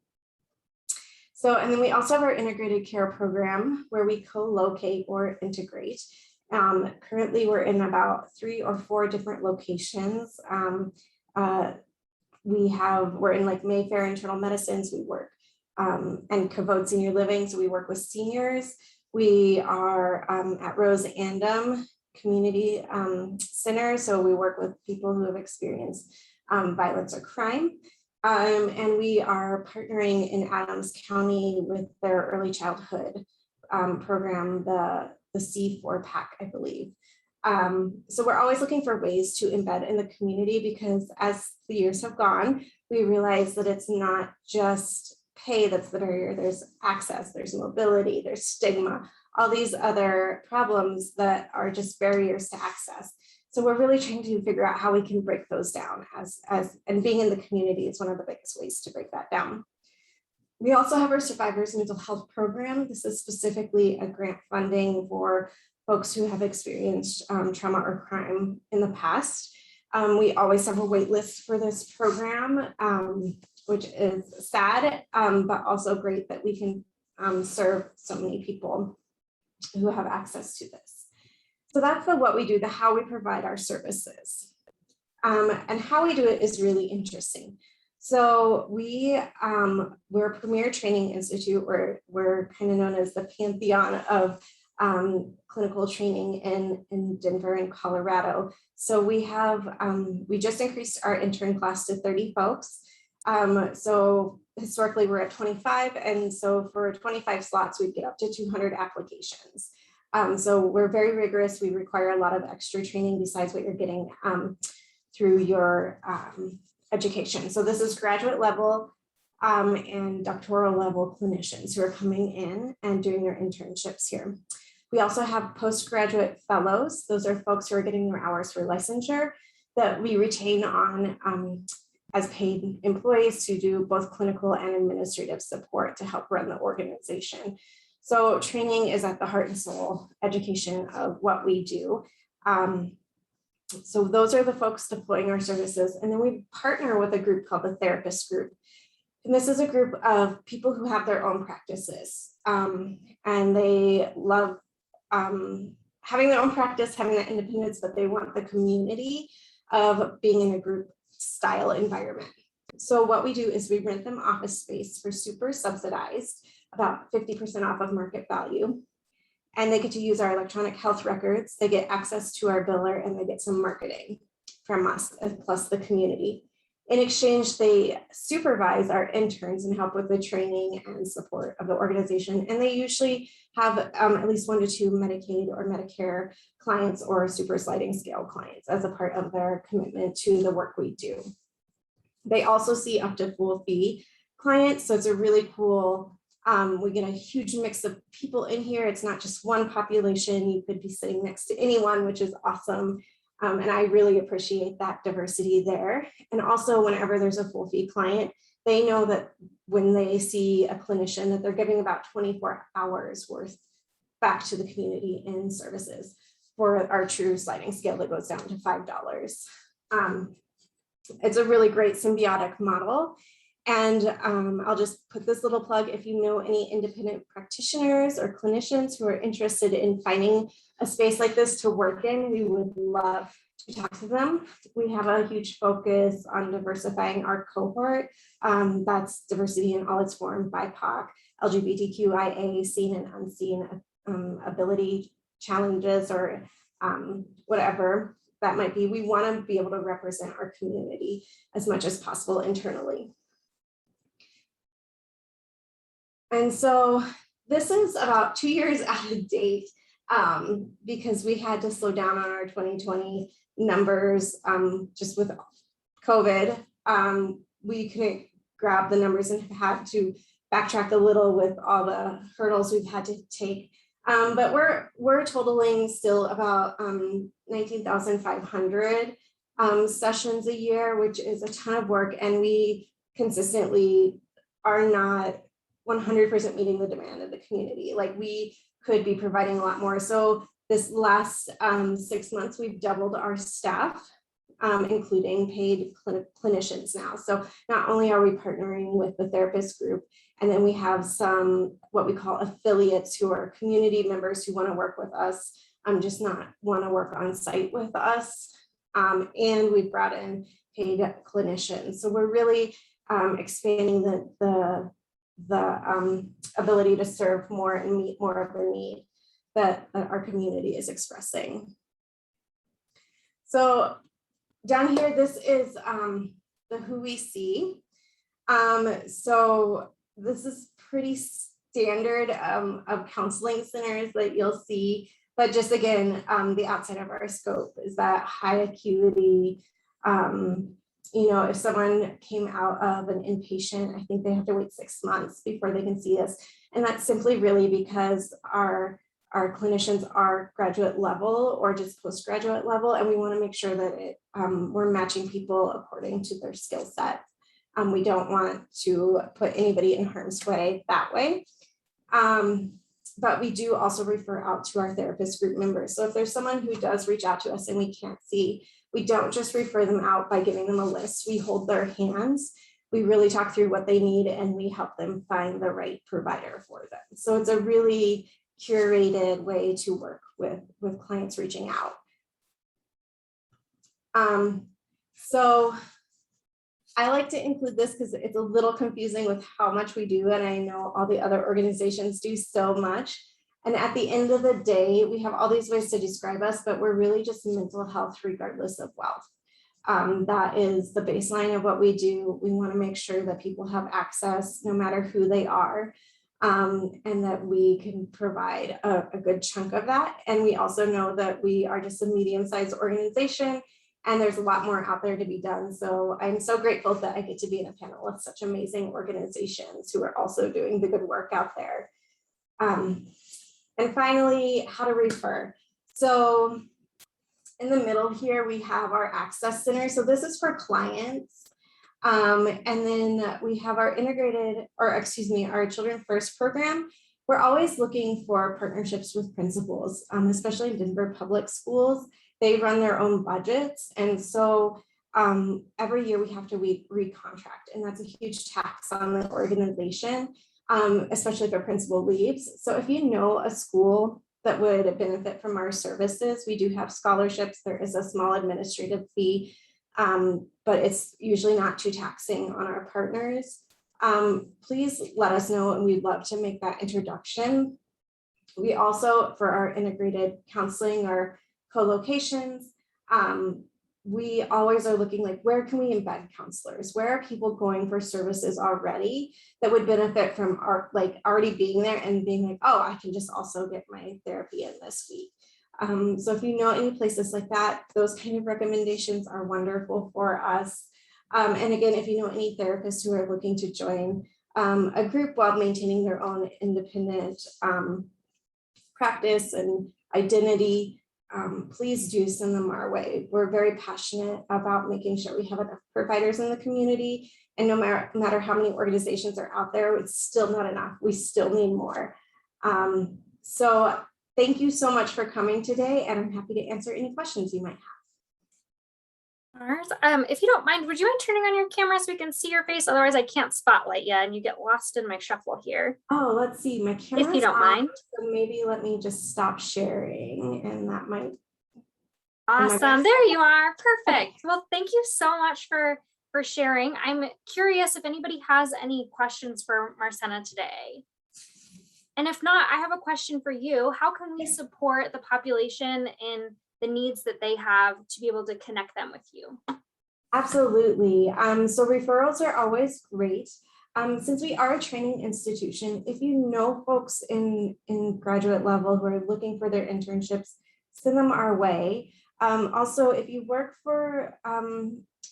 So, and then we also have our integrated care program where we co-locate or integrate. Currently, we're in about 3 or 4 different locations. We're in like Mayfair Internal Medicines, we work, and Kavod Senior Living, so we work with seniors. We are at Rose Andom Community Center, so we work with people who have experienced violence or crime. And we are partnering in Adams County with their early childhood program, the C4 PAC, I believe. So we're always looking for ways to embed in the community, because as the years have gone, we realize that it's not just pay that's the barrier. There's access, there's mobility, there's stigma, all these other problems that are just barriers to access. So we're really trying to figure out how we can break those down and being in the community is one of the biggest ways to break that down. We also have our Survivors Mental Health Program. This is specifically a grant funding for folks who have experienced trauma or crime in the past. We always have a wait list for this program, which is sad, but also great that we can serve so many people who have access to this. So that's the what we do, the how we provide our services. And how we do it is really interesting. So we're a premier training institute. We're kind of known as the pantheon of clinical training in Denver and Colorado. So we just increased our intern class to 30 folks. So historically we're at 25. And so for 25 slots, we'd get up to 200 applications. So we're very rigorous. We require a lot of extra training besides what you're getting through your education. So this is graduate level and doctoral level clinicians who are coming in and doing their internships here. We also have postgraduate fellows. Those are folks who are getting their hours for licensure that we retain on as paid employees to do both clinical and administrative support to help run the organization. So training is at the heart and soul education of what we do. So those are the folks deploying our services. And then we partner with a group called the Therapist Group. And this is a group of people who have their own practices. And they love having their own practice, having that independence, but they want the community of being in a group style environment. So what we do is we rent them office space for super subsidized, about 50% off of market value. And they get to use our electronic health records. They get access to our biller and they get some marketing from us, plus the community. In exchange, they supervise our interns and help with the training and support of the organization. And they usually have at least 1 to 2 Medicaid or Medicare clients or super sliding scale clients as a part of their commitment to the work we do. They also see up to full fee clients. So it's a really cool, we get a huge mix of people in here. It's not just one population. You could be sitting next to anyone, which is awesome. And I really appreciate that diversity there. And also whenever there's a full fee client, they know that when they see a clinician that they're giving about 24 hours worth back to the community in services for our true sliding scale that goes down to $5. It's a really great symbiotic model. And I'll just put this little plug. If you know any independent practitioners or clinicians who are interested in finding a space like this to work in, we would love to talk to them. We have a huge focus on diversifying our cohort. That's diversity in all its forms: BIPOC, LGBTQIA, seen and unseen, ability challenges, or whatever that might be. We want to be able to represent our community as much as possible internally. And so this is about 2 years out of date because we had to slow down on our 2020 numbers just with COVID. We couldn't grab the numbers and have had to backtrack a little with all the hurdles we've had to take. But we're totaling still about 19,500 sessions a year, which is a ton of work. And we consistently are not 100% meeting the demand of the community. Like, we could be providing a lot more. So this last 6 months, we've doubled our staff, including paid clinicians now. So not only are we partnering with the Therapist Group, and then we have some what we call affiliates who are community members who want to work with us, just not want to work on site with us. And we've brought in paid clinicians. So we're really expanding the ability to serve more and meet more of the need that our community is expressing. So down here, this is the who we see. So this is pretty standard of counseling centers that you'll see, but just again, the outside of our scope is that high acuity. You know, if someone came out of an inpatient, I think they have to wait 6 months before they can see us. And that's simply really because our clinicians are graduate level or just postgraduate level, and we want to make sure that we're matching people according to their skill set. We don't want to put anybody in harm's way that way. But we do also refer out to our Therapist Group members. So if there's someone who does reach out to us and we can't see, we don't just refer them out by giving them a list. We hold their hands. We really talk through what they need and we help them find the right provider for them. So it's a really curated way to work with clients reaching out. So I like to include this because it's a little confusing with how much we do, and I know all the other organizations do so much. And at the end of the day, we have all these ways to describe us, but we're really just mental health regardless of wealth. That is the baseline of what we do. We want to make sure that people have access no matter who they are, and that we can provide a good chunk of that. And we also know that we are just a medium-sized organization, and there's a lot more out there to be done. So I'm so grateful that I get to be in a panel with such amazing organizations who are also doing the good work out there. And finally, how to refer. So in the middle here, we have our access center. So this is for clients. And then we have our our Children First program. We're always looking for partnerships with principals, especially in Denver Public Schools. They run their own budgets. And so every year we have to recontract, and that's a huge tax on the organization, especially if a principal leaves. So if you know a school that would benefit from our services, we do have scholarships. There is a small administrative fee, but it's usually not too taxing on our partners. Please let us know, and we'd love to make that introduction. We also, for our integrated counseling, our co-locations, we always are looking like, where can we embed counselors? Where are people going for services already that would benefit from our already being there and being like, oh, I can just also get my therapy in this week. So if you know any places like that, those kind of recommendations are wonderful for us. And again, if you know any therapists who are looking to join a group while maintaining their own independent practice and identity, please do send them our way. We're very passionate about making sure we have enough providers in the community, and no matter how many organizations are out there, it's still not enough. We still need more. So thank you so much for coming today, and I'm happy to answer any questions you might have. If you don't mind, would you mind turning on your camera so we can see your face? Otherwise, I can't spotlight you and you get lost in my shuffle here. Oh, let's see. My camera. If you don't mind. So maybe let me just stop sharing, and that might. Awesome. There you are. Perfect. Well, thank you so much for sharing. I'm curious if anybody has any questions for Marcena today. And if not, I have a question for you. How can we support the population in the needs that they have to be able to connect them with you? Absolutely. So referrals are always great. Since we are a training institution, if you know folks in graduate level who are looking for their internships, send them our way. Also, if you work for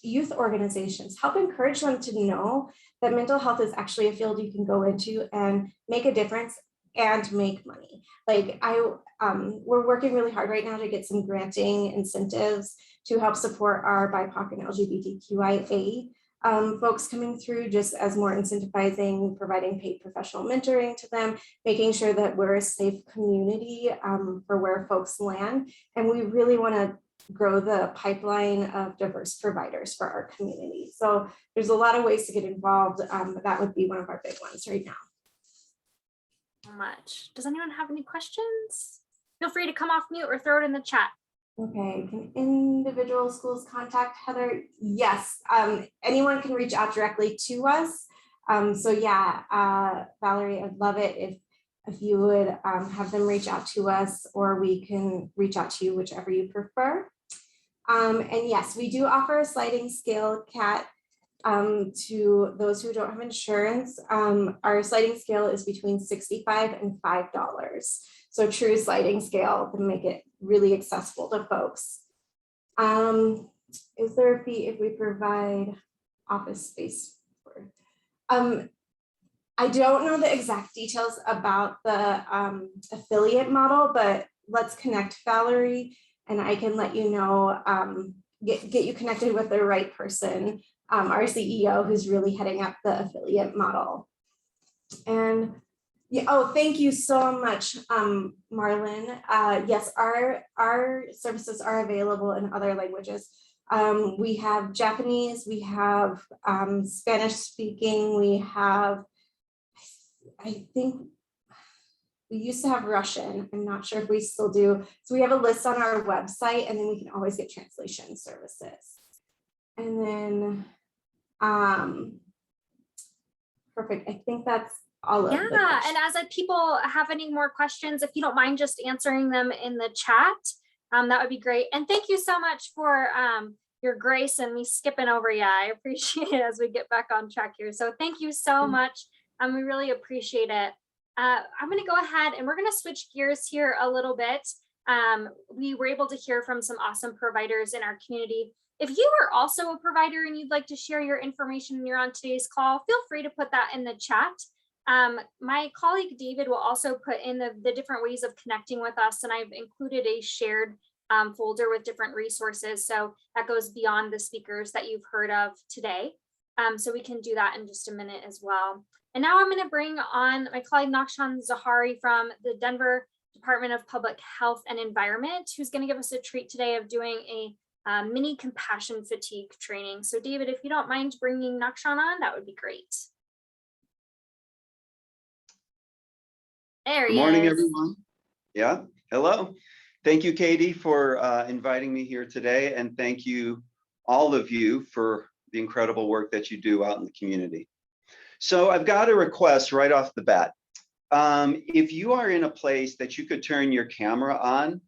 youth organizations, help encourage them to know that mental health is actually a field you can go into and make a difference and make money. We're working really hard right now to get some granting incentives to help support our BIPOC and LGBTQIA folks coming through, just as more incentivizing, providing paid professional mentoring to them, making sure that we're a safe community for where folks land. And we really want to grow the pipeline of diverse providers for our community. So there's a lot of ways to get involved. That would be one of our big ones right now. Much. Does anyone have any questions? Feel free to come off mute or throw it in the chat. Okay, can individual schools contact Heather? Yes, anyone can reach out directly to us. So yeah, Valerie, I'd love it if you would have them reach out to us, or we can reach out to you, whichever you prefer. And yes, we do offer a sliding scale, Kat. To those who don't have insurance, our sliding scale is between $65 and $5. So true sliding scale to make it really accessible to folks. Is there a fee if we provide office space? I don't know the exact details about the affiliate model, but let's connect, Valerie, and I can let you know, get you connected with the right person. Our CEO, who's really heading up the affiliate model. And yeah, oh, thank you so much, Marlon. Yes, our services are available in other languages. We have Japanese, we have Spanish speaking, we have, I think We used to have Russian. I'm not sure if we still do. So we have a list on our website, and then we can always get translation services. And then, perfect. I think that's all of the Yeah, questions. and as people have any more questions, if you don't mind just answering them in the chat, that would be great. And thank you so much for your grace and me skipping over you. I appreciate it as we get back on track here. So thank you so much. We really appreciate it. I'm going to go ahead and we're going to switch gears here a little bit. We were able to hear from some awesome providers in our community. If you are also a provider and you'd like to share your information and you're on today's call, feel free to put that in the chat. My colleague David will also put in the different ways of connecting with us, and I've included a shared folder with different resources. So that goes beyond the speakers that you've heard of today. So we can do that in just a minute as well. And now I'm going to bring on my colleague Nakshan Zahari from the Denver Department of Public Health and Environment, who's going to give us a treat today of doing a mini compassion fatigue training. So David, if you don't mind bringing Nakshan on, that would be great. There he is. Good morning, everyone. Yeah, hello. Thank you, Katie, for inviting me here today. And thank you, all of you, for the incredible work that you do out in the community. So I've got a request right off the bat. If you are in a place that you could turn your camera on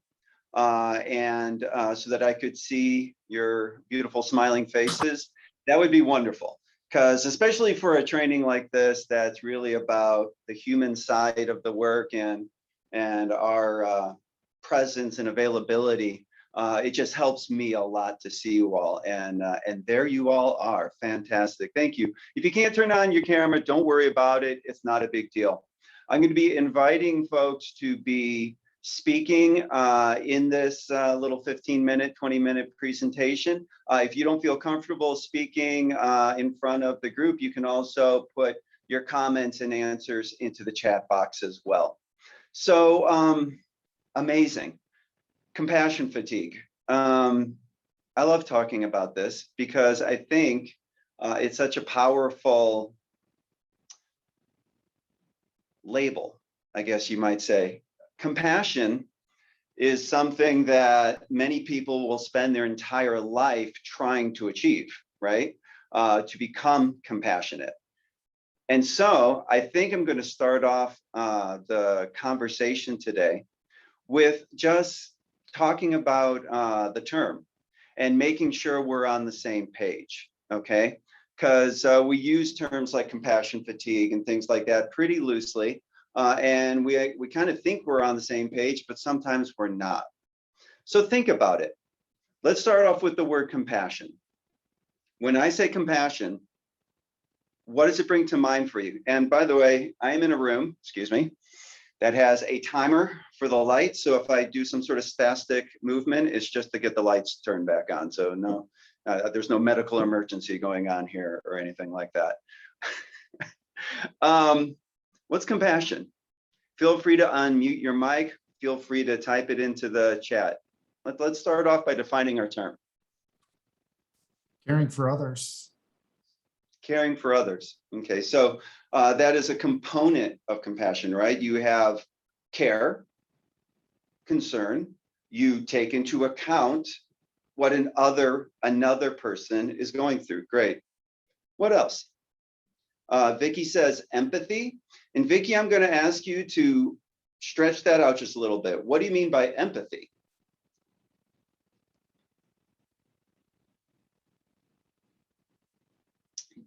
so that I could see your beautiful smiling faces, that would be wonderful. Because especially for a training like this, that's really about the human side of the work and our presence and availability. It just helps me a lot to see you all, and there you all are. Fantastic, thank you. If you can't turn on your camera, don't worry about it. It's not a big deal. I'm going to be inviting folks to be speaking in this little 15-minute, 20-minute presentation. If you don't feel comfortable speaking in front of the group, you can also put your comments and answers into the chat box as well. So amazing. Compassion fatigue. I love talking about this because I think it's such a powerful label, I guess you might say. Compassion is something that many people will spend their entire life trying to achieve, right? To become compassionate. And so I think I'm going to start off the conversation today with just talking about the term and making sure we're on the same page, okay? Because we use terms like compassion fatigue and things like that pretty loosely. And we kind of think we're on the same page, but sometimes we're not. So think about it. Let's start off with the word compassion. When I say compassion, what does it bring to mind for you? And by the way, I am in a room, excuse me, that has a timer for the lights. So if I do some sort of spastic movement, it's just to get the lights turned back on. So no, there's no medical emergency going on here or anything like that. What's compassion? Feel free to unmute your mic. Feel free to type it into the chat. Let's start off by defining our term. Caring for others. Caring for others. Okay, so that is a component of compassion, right? You have care, concern. You take into account what another person is going through. Great. What else? Vicky says empathy. And Vicky, I'm going to ask you to stretch that out just a little bit. What do you mean by empathy?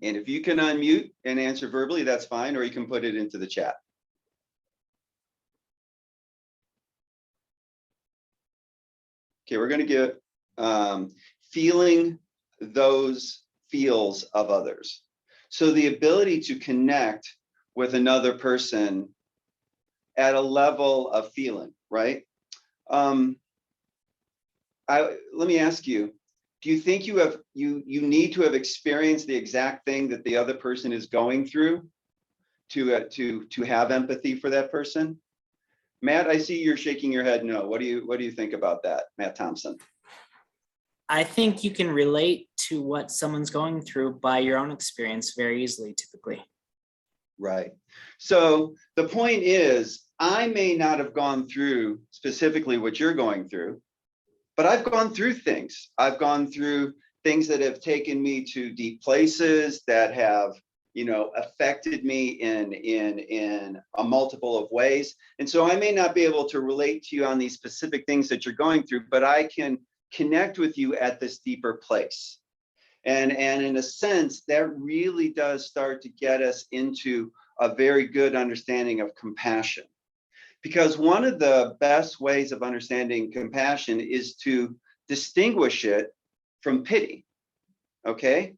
And if you can unmute and answer verbally, that's fine, or you can put it into the chat. Okay, we're going to get feeling those feels of others. So the ability to connect with another person at a level of feeling, right? Let me ask you, do you think you need to have experienced the exact thing that the other person is going through to have empathy for that person? Matt, I see you're shaking your head no. What do you think about that, Matt Thompson? I think you can relate to what someone's going through by your own experience very easily, typically. Right. So the point is, I may not have gone through specifically what you're going through, but I've gone through things. I've gone through things that have taken me to deep places that have, affected me in a multiple of ways. And so I may not be able to relate to you on these specific things that you're going through, but I can connect with you at this deeper place. And in a sense, that really does start to get us into a very good understanding of compassion. Because one of the best ways of understanding compassion is to distinguish it from pity, okay?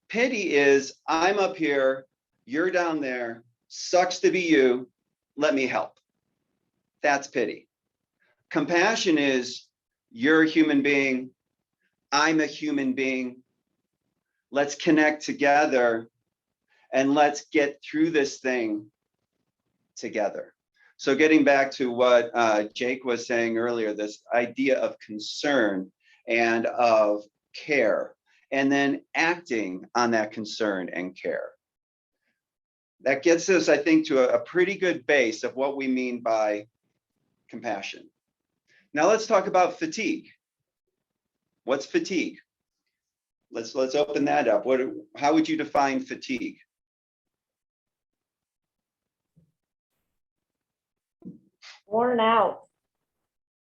Pity is, I'm up here, you're down there, sucks to be you, let me help. That's pity. Compassion is, you're a human being, I'm a human being, let's connect together and let's get through this thing together. So getting back to what Jake was saying earlier, this idea of concern and of care, and then acting on that concern and care. That gets us, I think, to a pretty good base of what we mean by compassion. Now let's talk about fatigue. What's fatigue? Let's open that up. How would you define fatigue? Worn out.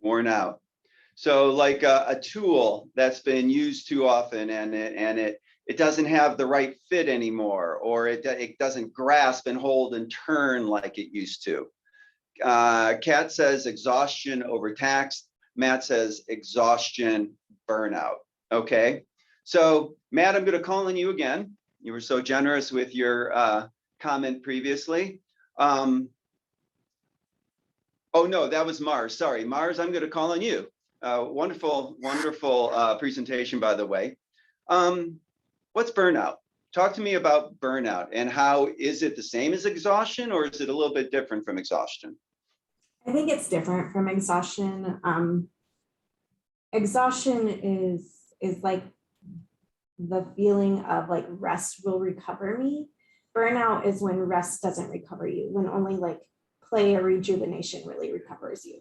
Worn out. So like a tool that's been used too often and it doesn't have the right fit anymore, or it doesn't grasp and hold and turn like it used to. Kat says exhaustion, overtaxed. Matt says exhaustion, burnout. Okay. So Matt, I'm going to call on you again. You were so generous with your comment previously. Oh no, that was Mars. Sorry, Mars, I'm going to call on you. Wonderful presentation, by the way. What's burnout? Talk to me about burnout and how is it the same as exhaustion, or is it a little bit different from exhaustion? I think it's different from exhaustion. Exhaustion is like the feeling of like rest will recover me. Burnout is when rest doesn't recover you, when only like play or rejuvenation really recovers you.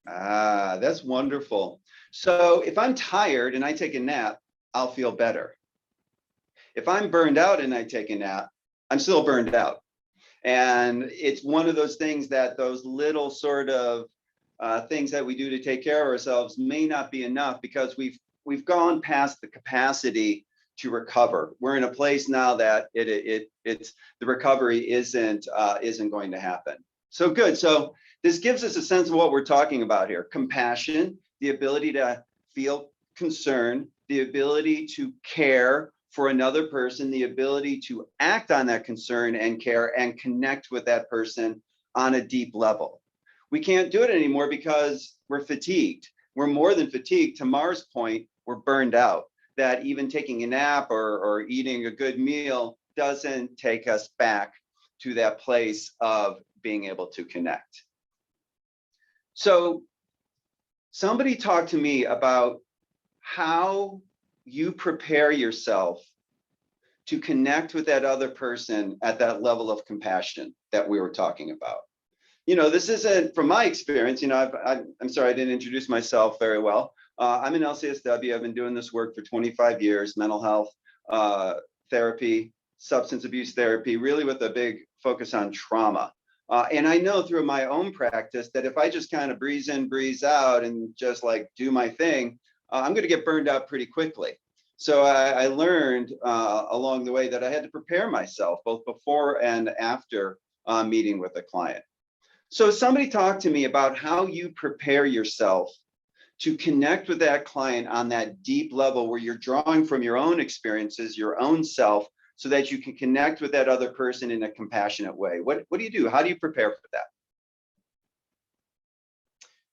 Ah, that's wonderful. So if I'm tired and I take a nap, I'll feel better. If I'm burned out and I take a nap, I'm still burned out. And it's one of those things that those little sort of things that we do to take care of ourselves may not be enough, because we've gone past the capacity to recover. We're in a place now that it's the recovery isn't going to happen. So good. So this gives us a sense of what we're talking about here. Compassion, the ability to feel concern, the ability to care for another person, the ability to act on that concern and care and connect with that person on a deep level. We can't do it anymore because we're fatigued. We're more than fatigued. To Mars' point, we're burned out. That even taking a nap or eating a good meal doesn't take us back to that place of being able to connect. So somebody talk to me about how you prepare yourself to connect with that other person at that level of compassion that we were talking about. This isn't from my experience. I'm sorry, I didn't introduce myself very well. I'm an LCSW. I've been doing this work for 25 years, mental health therapy, substance abuse therapy, really with a big focus on trauma. And I know through my own practice that if I just kind of breeze in, breeze out and just like do my thing, I'm going to get burned out pretty quickly. So I learned along the way that I had to prepare myself both before and after meeting with a client. So somebody talk to me about how you prepare yourself to connect with that client on that deep level where you're drawing from your own experiences, your own self, so that you can connect with that other person in a compassionate way. What do you do? How do you prepare for that?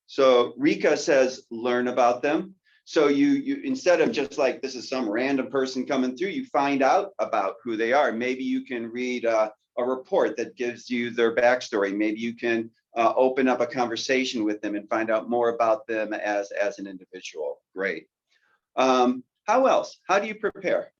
So Rika says, learn about them. So you instead of just like, this is some random person coming through, you find out about who they are. Maybe you can read a report that gives you their backstory. Maybe you can open up a conversation with them and find out more about them as an individual. Great. How else? How do you prepare?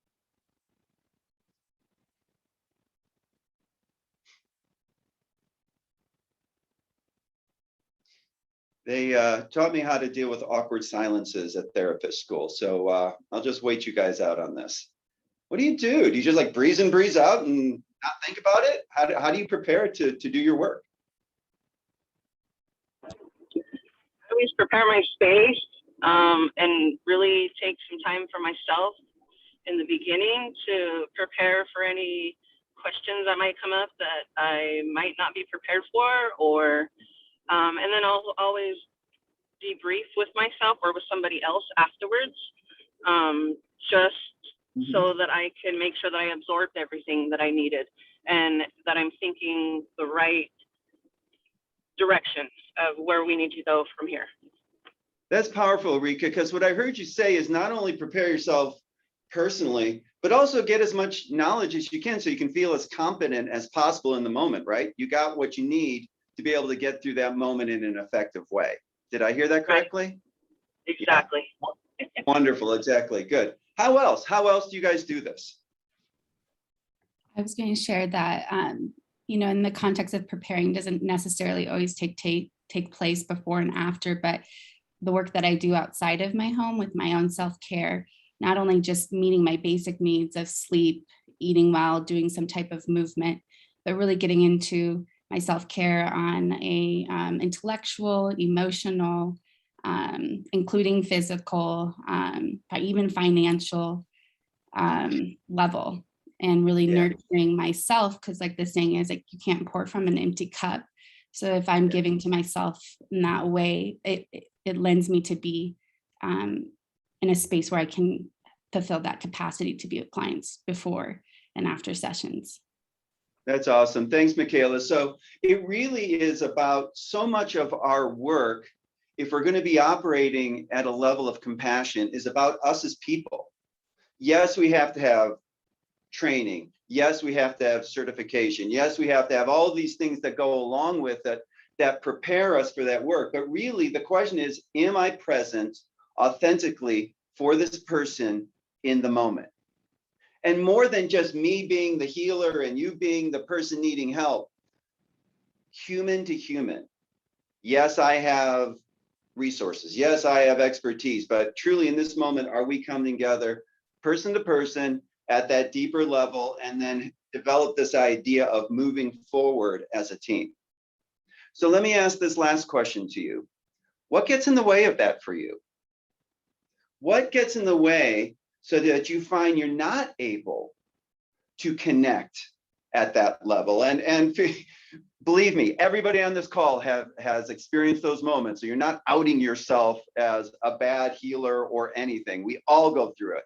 They taught me how to deal with awkward silences at therapist school. So I'll just wait you guys out on this. What do? Do you just like breeze in, breeze out and not think about it? How do you prepare to do your work? I always prepare my space and really take some time for myself in the beginning to prepare for any questions that might come up that I might not be prepared for, or and then I'll always debrief with myself or with somebody else afterwards, just so that I can make sure that I absorbed everything that I needed and that I'm thinking the right direction of where we need to go from here. That's powerful, Rika, because what I heard you say is not only prepare yourself personally, but also get as much knowledge as you can so you can feel as competent as possible in the moment, right? You got what you need to be able to get through that moment in an effective way. Did I hear that correctly? Right. Exactly. Yeah. Wonderful, exactly, good. How else do you guys do this? I was going to share that, you know, in the context of preparing doesn't necessarily always take place before and after, but the work that I do outside of my home with my own self-care, not only just meeting my basic needs of sleep, eating well, doing some type of movement, but really getting into my self-care on a intellectual, emotional, including physical, even financial level, and really nurturing myself, because like the saying is, like, you can't pour from an empty cup. So if I'm giving to myself in that way, it lends me to be in a space where I can fulfill that capacity to be with clients before and after sessions. That's awesome. Thanks, Michaela. So it really is about so much of our work, if we're going to be operating at a level of compassion, is about us as people. Yes, we have to have training. Yes, we have to have certification. Yes, we have to have all these things that go along with it that prepare us for that work. But really, the question is, am I present authentically for this person in the moment? And more than just me being the healer and you being the person needing help, human to human. Yes, I have resources. Yes, I have expertise, but truly in this moment, are we coming together person to person at that deeper level and then develop this idea of moving forward as a team? So let me ask this last question to you. What gets in the way of that for you? What gets in the way so that you find you're not able to connect at that level? And believe me, everybody on this call has experienced those moments. So you're not outing yourself as a bad healer or anything. We all go through it.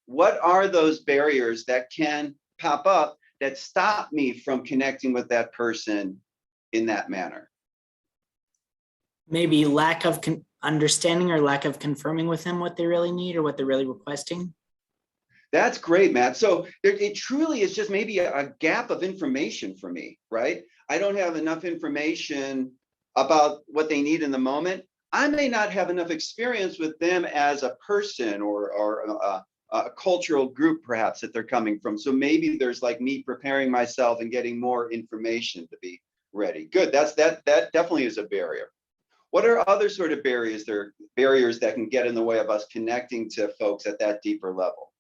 What are those barriers that can pop up that stop me from connecting with that person in that manner? Maybe lack of understanding or lack of confirming with them what they really need or what they're really requesting. That's great, Matt. So it truly is just maybe a gap of information for me, right? I don't have enough information about what they need in the moment. I may not have enough experience with them as a person or a cultural group perhaps that they're coming from. So maybe there's like me preparing myself and getting more information to be ready. Good, that definitely is a barrier. What are other sort of barriers that can get in the way of us connecting to folks at that deeper level?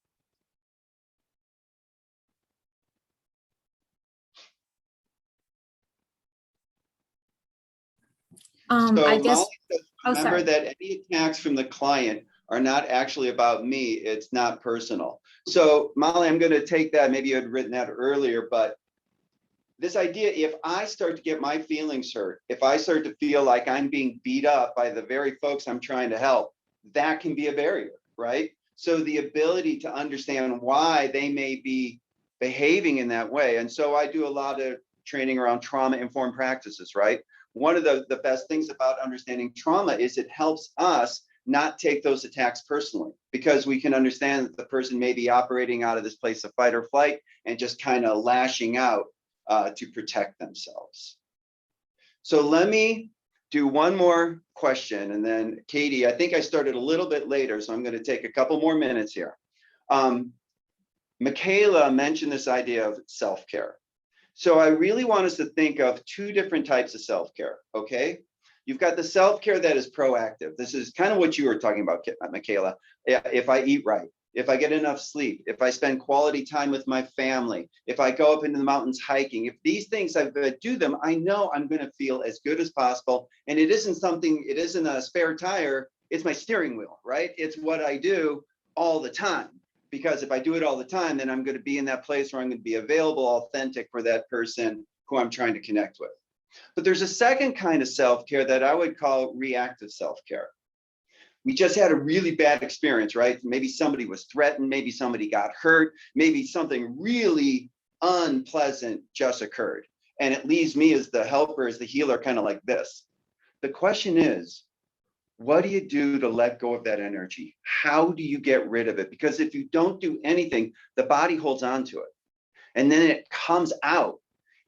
So I guess. Molly says, remember that any attacks from the client are not actually about me. It's not personal. So Molly, I'm going to take that. Maybe you had written that earlier, but this idea, if I start to get my feelings hurt, if I start to feel like I'm being beat up by the very folks I'm trying to help, that can be a barrier, right? So the ability to understand why they may be behaving in that way. And so I do a lot of training around trauma-informed practices, right? One of the best things about understanding trauma is it helps us not take those attacks personally, because we can understand that the person may be operating out of this place of fight or flight and just kind of lashing out to protect themselves. So let me do one more question, and then Katie, I think I started a little bit later, so I'm going to take a couple more minutes here. Michaela mentioned this idea of self-care. So I really want us to think of two different types of self-care, okay? You've got the self-care that is proactive. This is kind of what you were talking about, Michaela. If I eat right, if I get enough sleep, if I spend quality time with my family, if I go up into the mountains hiking, if these things, if I do them, I know I'm going to feel as good as possible. And it isn't a spare tire, it's my steering wheel, right? It's what I do all the time. Because if I do it all the time, then I'm going to be in that place where I'm going to be available, authentic for that person who I'm trying to connect with. But there's a second kind of self-care that I would call reactive self-care. We just had a really bad experience, right? Maybe somebody was threatened, maybe somebody got hurt, maybe something really unpleasant just occurred. And it leaves me as the helper, as the healer, kind of like this. The question is, what do you do to let go of that energy? How do you get rid of it? Because if you don't do anything, the body holds on to it. And then it comes out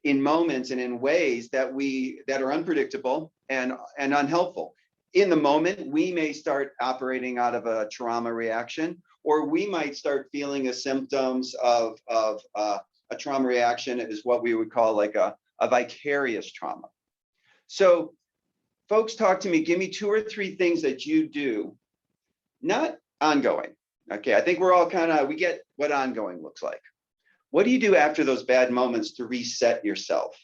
in moments and in ways that are unpredictable and unhelpful. In the moment, we may start operating out of a trauma reaction, or we might start feeling the symptoms of a trauma reaction. It is what we would call like a vicarious trauma. So folks, talk to me, give me 2 or 3 things that you do, not ongoing. Okay, I think we're all we get what ongoing looks like. What do you do after those bad moments to reset yourself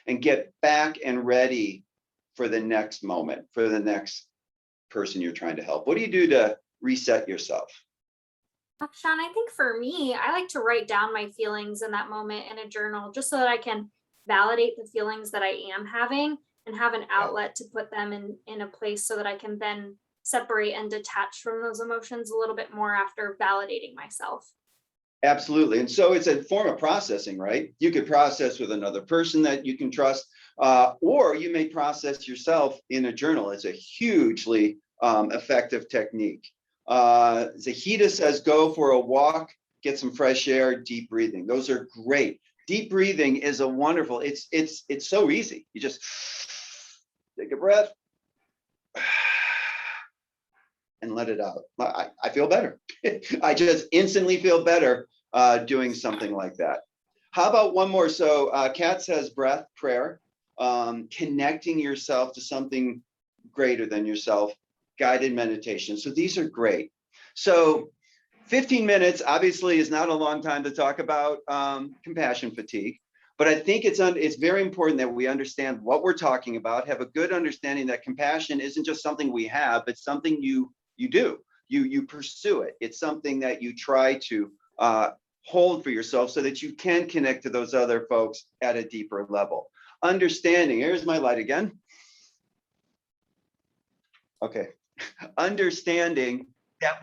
and get back and ready for the next moment, for the next person you're trying to help? What do you do to reset yourself? Sean, I think for me, I like to write down my feelings in that moment in a journal, just so that I can validate the feelings that I am having and have an outlet to put them in a place so that I can then separate and detach from those emotions a little bit more after validating myself. Absolutely. And so it's a form of processing, right? You could process with another person that you can trust, or you may process yourself in a journal. It's a hugely effective technique. Zahida says, go for a walk, get some fresh air, deep breathing. Those are great. Deep breathing is a wonderful, it's so easy. You just take a breath and let it out. I feel better. I just instantly feel better doing something like that. How about one more? So Kat says breath, prayer, connecting yourself to something greater than yourself, guided meditation. So these are great. So 15 minutes obviously is not a long time to talk about compassion fatigue, but I think it's very important that we understand what we're talking about, have a good understanding that compassion isn't just something we have, it's something you do, you pursue it. It's something that you try to hold for yourself so that you can connect to those other folks at a deeper level. Understanding, here's my light again. Okay, understanding that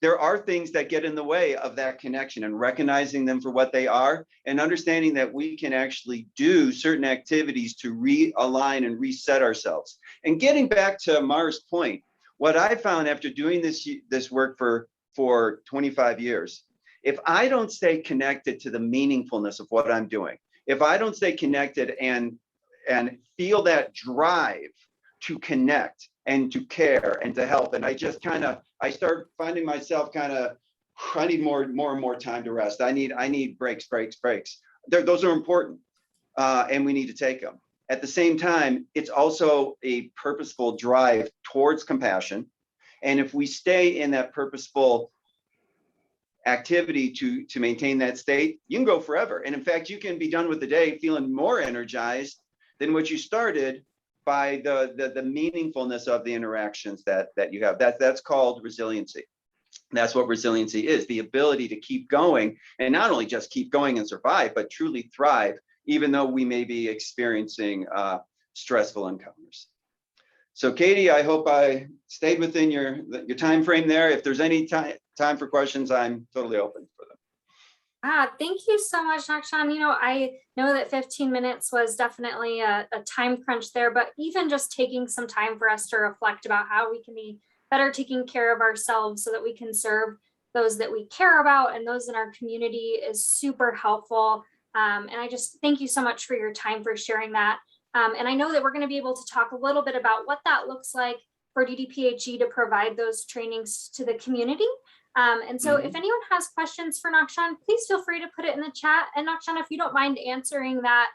there are things that get in the way of that connection, and recognizing them for what they are, and understanding that we can actually do certain activities to realign and reset ourselves. And getting back to Mara's point, what I found after doing this work for 25 years, if I don't stay connected to the meaningfulness of what I'm doing, if I don't stay connected and feel that drive to connect and to care and to help, and I just I start finding myself I need more and more time to rest. I need breaks. Those are important, and we need to take them. At the same time, it's also a purposeful drive towards compassion. And if we stay in that purposeful activity to maintain that state, you can go forever. And in fact, you can be done with the day feeling more energized than what you started by the meaningfulness of the interactions that you have. That's called resiliency. That's what resiliency is, the ability to keep going, and not only just keep going and survive, but truly thrive, even though we may be experiencing stressful encounters. So Katie, I hope I stayed within your time frame there. If there's any time for questions, I'm totally open for them. Thank you so much, Nakshan. I know that 15 minutes was definitely a time crunch there, but even just taking some time for us to reflect about how we can be better taking care of ourselves so that we can serve those that we care about and those in our community is super helpful. And I just thank you so much for your time for sharing that. And I know that we're going to be able to talk a little bit about what that looks like for DDPHE to provide those trainings to the community. And so if anyone has questions for Nakshan, please feel free to put it in the chat. And Nakshan, if you don't mind answering that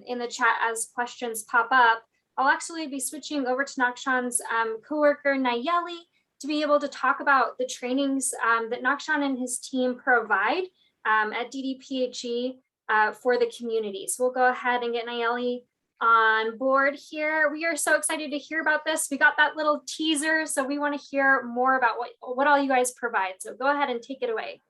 in the chat as questions pop up, I'll actually be switching over to Nakshan's coworker Nayeli to be able to talk about the trainings that Nakshan and his team provide at DDPHE for the community. So we'll go ahead and get Nayeli on board here. We are so excited to hear about this. We got that little teaser, so we want to hear more about what all you guys provide. So go ahead and take it away.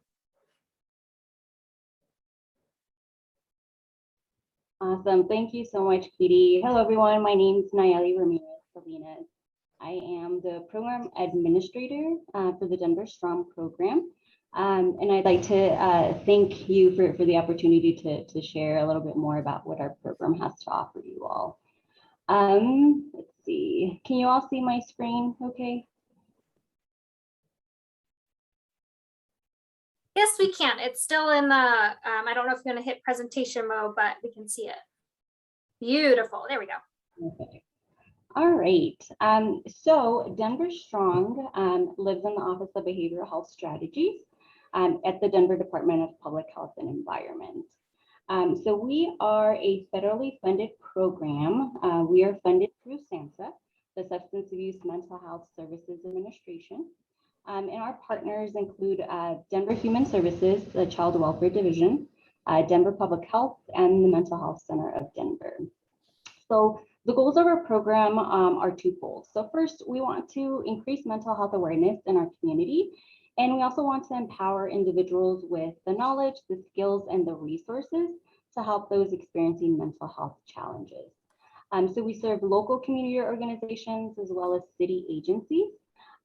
Awesome. Thank you so much, Katie. Hello, everyone. My name is Nayeli Ramirez Salinas. I am the program administrator for the Denver Strong program. And I'd like to thank you for the opportunity to share a little bit more about what our program has to offer you all. Let's see. Can you all see my screen okay? Yes, we can. It's still in the, I don't know if you're going to hit presentation mode, but we can see it. Beautiful. There we go. Okay. All right. So Denver Strong lives in the Office of Behavioral Health Strategies at the Denver Department of Public Health and Environment. So we are a federally funded program. We are funded through SAMHSA, the Substance Abuse Mental Health Services Administration. And our partners include Denver Human Services, the Child Welfare Division, Denver Public Health, and the Mental Health Center of Denver. So the goals of our program are twofold. So first, we want to increase mental health awareness in our community. And we also want to empower individuals with the knowledge, the skills, and the resources to help those experiencing mental health challenges. So we serve local community organizations as well as city agencies.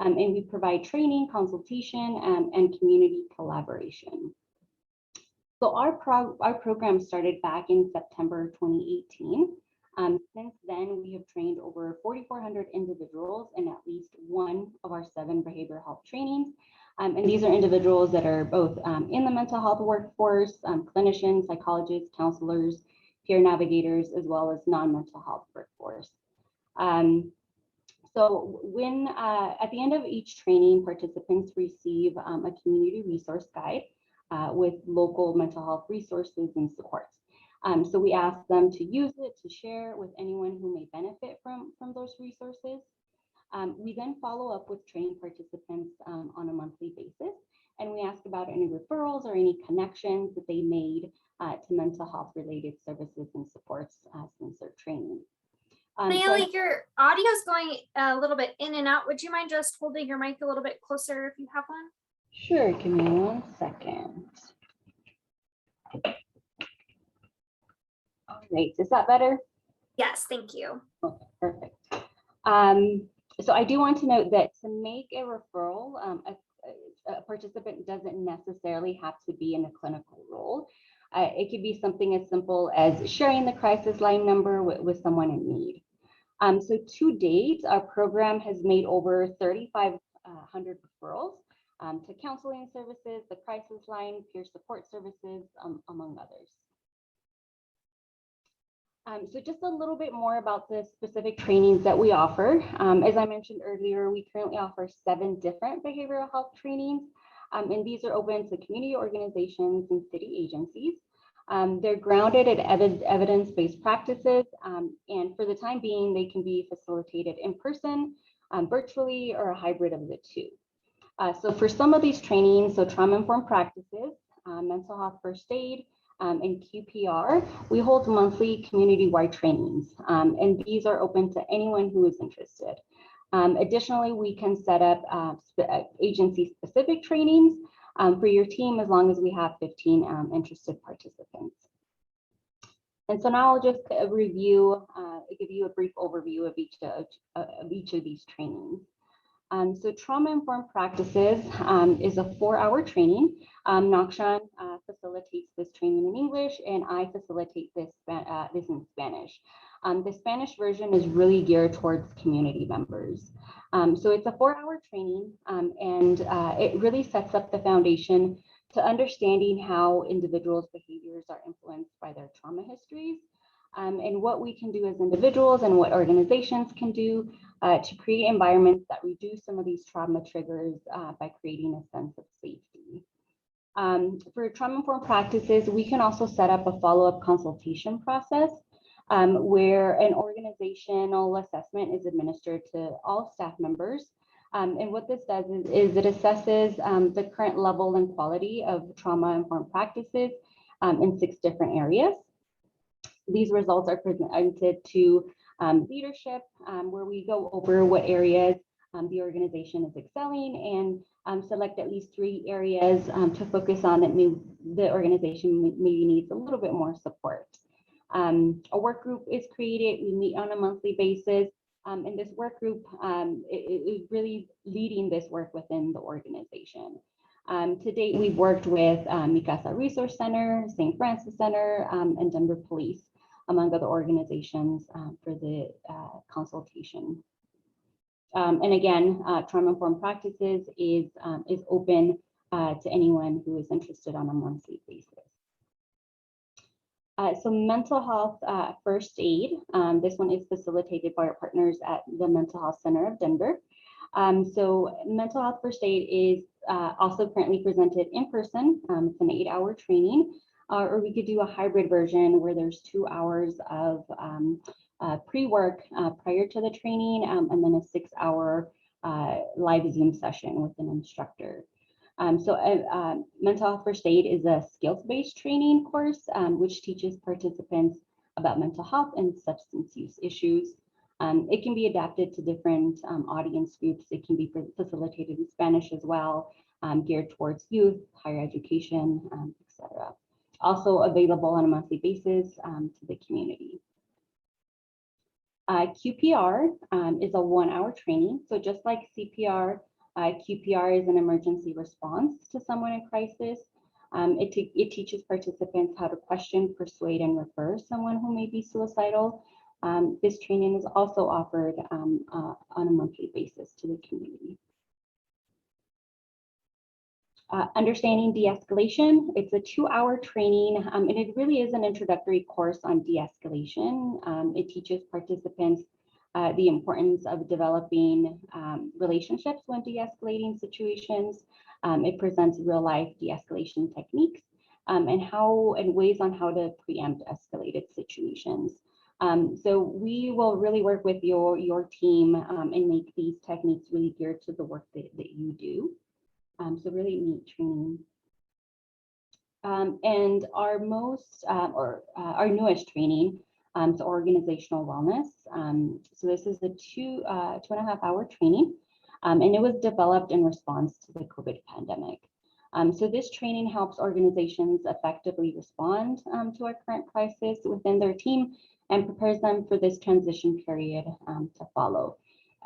And we provide training, consultation, and community collaboration. So our program started back in September 2018. Since then, we have trained over 4,400 individuals in at least one of our 7 behavioral health trainings. And these are individuals that are both in the mental health workforce, clinicians, psychologists, counselors, peer navigators, as well as non-mental health workforce. So when at the end of each training, participants receive a community resource guide with local mental health resources and supports. So we ask them to use it, to share with anyone who may benefit from those resources. We then follow up with training participants on a monthly basis, and we ask about any referrals or any connections that they made to mental health related services and supports since their training. Nayeli, your audio is going a little bit in and out. Would you mind just holding your mic a little bit closer if you have one? Sure, give me 1 second. All right, is that better? Yes, thank you. Okay, perfect. So I do want to note that to make a referral, a participant doesn't necessarily have to be in a clinical role. It could be something as simple as sharing the crisis line number with someone in need. So to date, our program has made over 3,500 referrals to counseling services, the crisis line, peer support services, among others. So just a little bit more about the specific trainings that we offer. As I mentioned earlier, we currently offer 7 different behavioral health trainings, and these are open to community organizations and city agencies. They're grounded in evidence-based practices, and for the time being, they can be facilitated in person, virtually, or a hybrid of the two. So for some of these trainings, so trauma-informed practices, mental health first aid, and QPR, we hold monthly community-wide trainings, and these are open to anyone who is interested. Additionally, we can set up agency-specific trainings for your team as long as we have 15 interested participants. And so now I'll just review, give you a brief overview of each of these trainings. So trauma-informed practices is a 4-hour training. Nakshan facilitates this training in English, and I facilitate this in Spanish. The Spanish version is really geared towards community members. So it's a 4-hour training, and it really sets up the foundation to understanding how individuals' behaviors are influenced by their trauma histories, and what we can do as individuals and what organizations can do to create environments that reduce some of these trauma triggers by creating a sense of safety. For trauma-informed practices, we can also set up a follow-up consultation process where an organizational assessment is administered to all staff members. And what this does is it assesses the current level and quality of trauma-informed practices in 6 different areas. These results are presented to leadership, where we go over what areas the organization is excelling and select at least 3 areas to focus on that the organization maybe needs a little bit more support. A work group is created. We meet on a monthly basis. And this work group is really leading this work within the organization. To date, we've worked with Mi Casa Resource Center, St. Francis Center, and Denver Police, among other organizations for the consultation. And again, trauma-informed practices is open to anyone who is interested on a monthly basis. So mental health first aid, this one is facilitated by our partners at the Mental Health Center of Denver. So mental health first aid is also currently presented in person. It's an 8-hour training, or we could do a hybrid version where there's 2 hours of pre-work prior to the training, and then a 6-hour live Zoom session with an instructor. Mental health first aid is a skills-based training course, which teaches participants about mental health and substance use issues. It can be adapted to different audience groups. It can be facilitated in Spanish as well, geared towards youth, higher education, etc. Also available on a monthly basis to the community. QPR is a 1-hour training. So just like CPR, QPR is an emergency response to someone in crisis. It teaches participants how to question, persuade, and refer someone who may be suicidal. This training is also offered on a monthly basis to the community. Understanding de-escalation, it's a 2-hour training, and it really is an introductory course on de-escalation. It teaches participants the importance of developing relationships when de-escalating situations. It presents real-life de-escalation techniques and ways on how to preempt escalated situations. So we will really work with your team and make these techniques really geared to the work that you do. So really neat training. And our our newest training, is organizational wellness. So this is a 2.5-hour training, and it was developed in response to the COVID pandemic. So this training helps organizations effectively respond to our current crisis within their team and prepares them for this transition period to follow.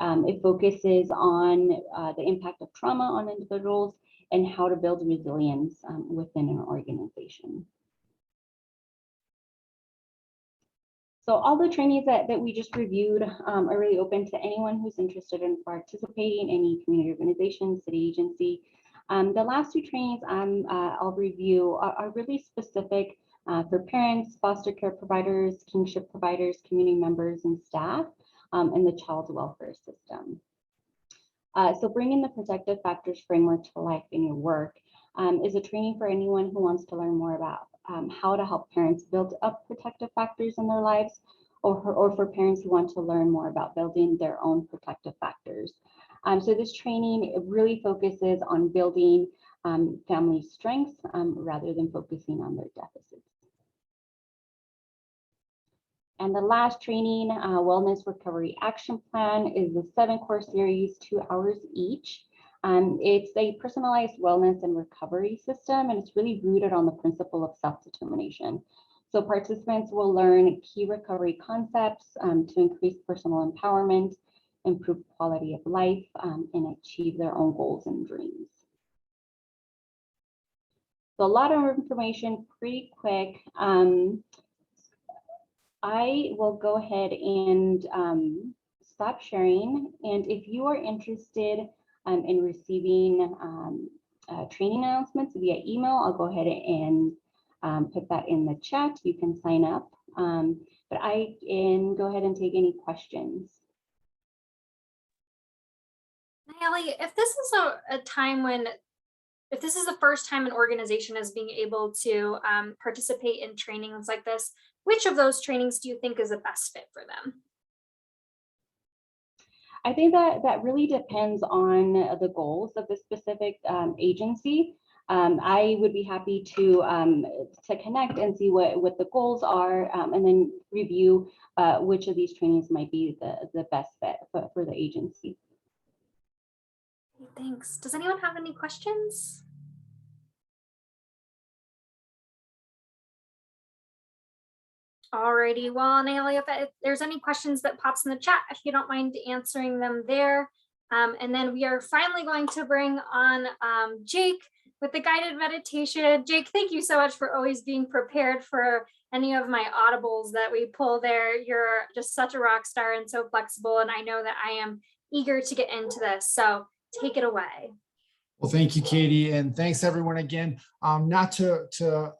It focuses on the impact of trauma on individuals and how to build resilience within an organization. So all the trainings that we just reviewed are really open to anyone who's interested in participating, any community organization, city agency. The last 2 trainings I'll review are really specific for parents, foster care providers, kinship providers, community members, and staff, and the child welfare system. So bringing the protective factors framework to life in your work is a training for anyone who wants to learn more about how to help parents build up protective factors in their lives, or for parents who want to learn more about building their own protective factors. So this training really focuses on building family strengths rather than focusing on their deficits. And the last training, Wellness Recovery Action Plan, is a 7-course series, 2 hours each. It's a personalized wellness and recovery system, and it's really rooted on the principle of self-determination. So participants will learn key recovery concepts to increase personal empowerment, improve quality of life, and achieve their own goals and dreams. So a lot of information, pretty quick. I will go ahead and stop sharing. And if you are interested in receiving training announcements via email, I'll go ahead and put that in the chat. You can sign up, but I can go ahead and take any questions. Nayeli, if this is a time when, if this is the first time an organization is being able to participate in trainings like this, which of those trainings do you think is the best fit for them? I think that really depends on the goals of the specific agency. I would be happy to connect and see what the goals are, and then review which of these trainings might be the best fit for the agency. Thanks. Does anyone have any questions? Alrighty, well, Naomi, if there's any questions that pops in the chat, if you don't mind answering them there. And then we are finally going to bring on Jake with the guided meditation. Jake, thank you so much for always being prepared for any of my audibles that we pull there. You're just such a rock star and so flexible, and I know that I am eager to get into this, so take it away. Well, thank you, Katie, and thanks everyone again. Not to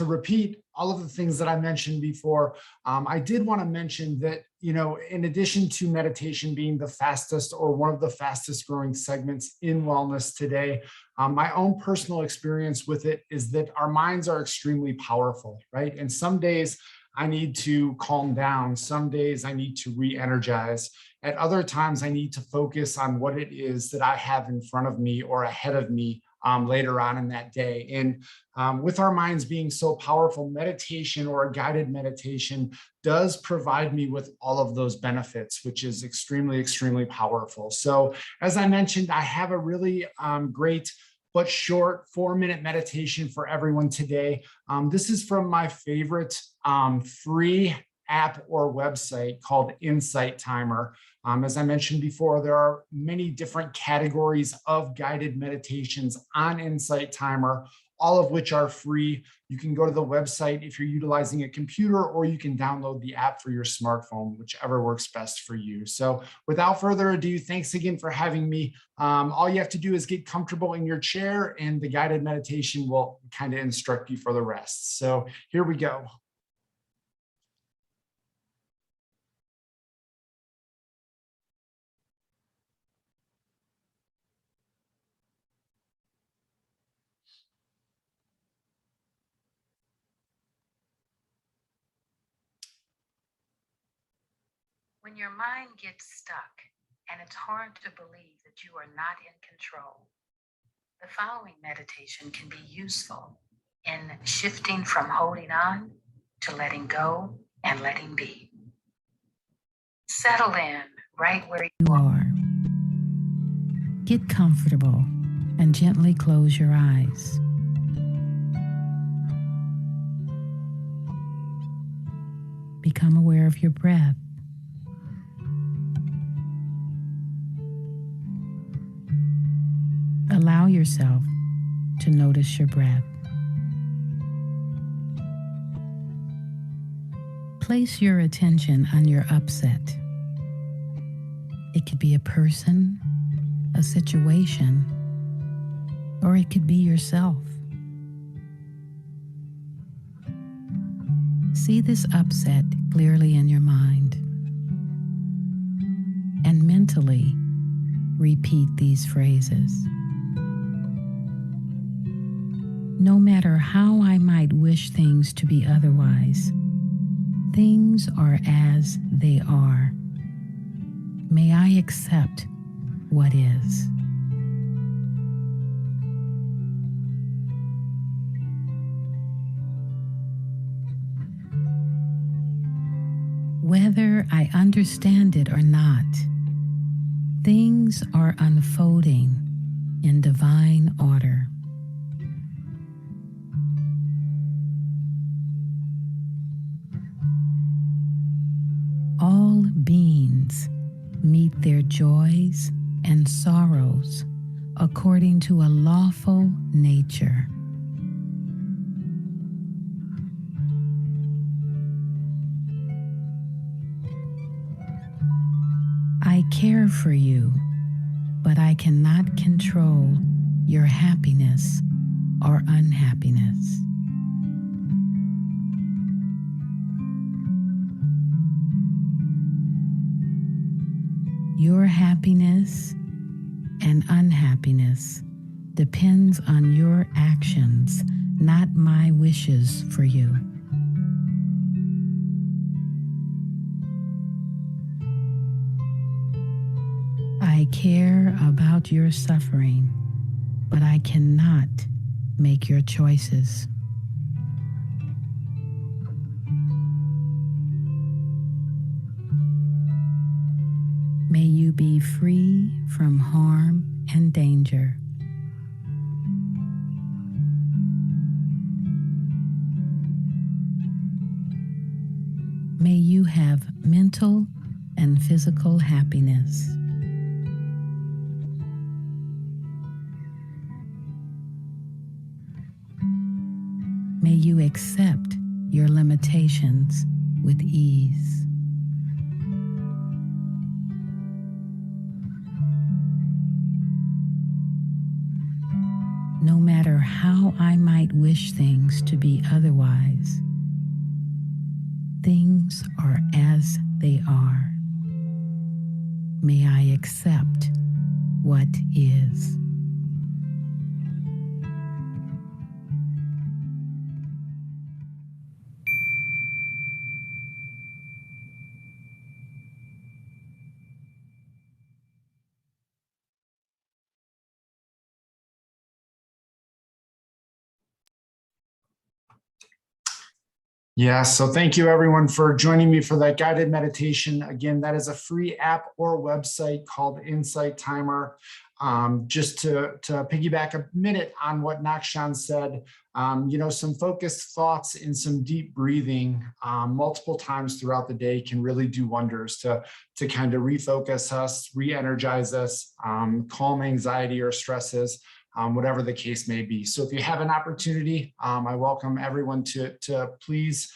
repeat all of the things that I mentioned before, I did want to mention that, you know, in addition to meditation being the fastest or one of the fastest growing segments in wellness today, my own personal experience with it is that our minds are extremely powerful, right? And some days I need to calm down. Some days I need to re-energize. At other times, I need to focus on what it is that I have in front of me or ahead of me later on in that day. And with our minds being so powerful, meditation or a guided meditation does provide me with all of those benefits, which is extremely, extremely powerful. So as I mentioned, I have a really great but short 4-minute meditation for everyone today. This is from my favorite free app or website called Insight Timer. As I mentioned before, there are many different categories of guided meditations on Insight Timer, all of which are free. You can go to the website if you're utilizing a computer, or you can download the app for your smartphone, whichever works best for you. So without further ado, thanks again for having me. All you have to do is get comfortable in your chair, and the guided meditation will kind of instruct you for the rest. So here we go. When your mind gets stuck and it's hard to believe that you are not in control, the following meditation can be useful in shifting from holding on to letting go and letting be. Settle in right where you are. Get comfortable and gently close your eyes. Become aware of your breath. Allow yourself to notice your breath. Place your attention on your upset. It could be a person, a situation, or it could be yourself. See this upset clearly in your mind, and mentally repeat these phrases. No matter how I might wish things to be otherwise, things are as they are. May I accept what is. Whether I understand it or not, things are unfolding in divine order. All beings meet their joys and sorrows according to a lawful nature. I care for you, but I cannot control your happiness or unhappiness. Your happiness and unhappiness depends on your actions, not my wishes for you. I care about your suffering, but I cannot make your choices. May you be free from harm and danger. May you have mental and physical happiness. May you accept your limitations with ease. No matter how I might wish things to be otherwise, things are as they are. May I accept what is. Yeah, so thank you everyone for joining me for that guided meditation. Again, that is a free app or website called Insight Timer. Just to piggyback a minute on what Nakshan said, some focused thoughts and some deep breathing multiple times throughout the day can really do wonders to kind of refocus us, re-energize us, calm anxiety or stresses. Whatever the case may be. So if you have an opportunity, I welcome everyone to please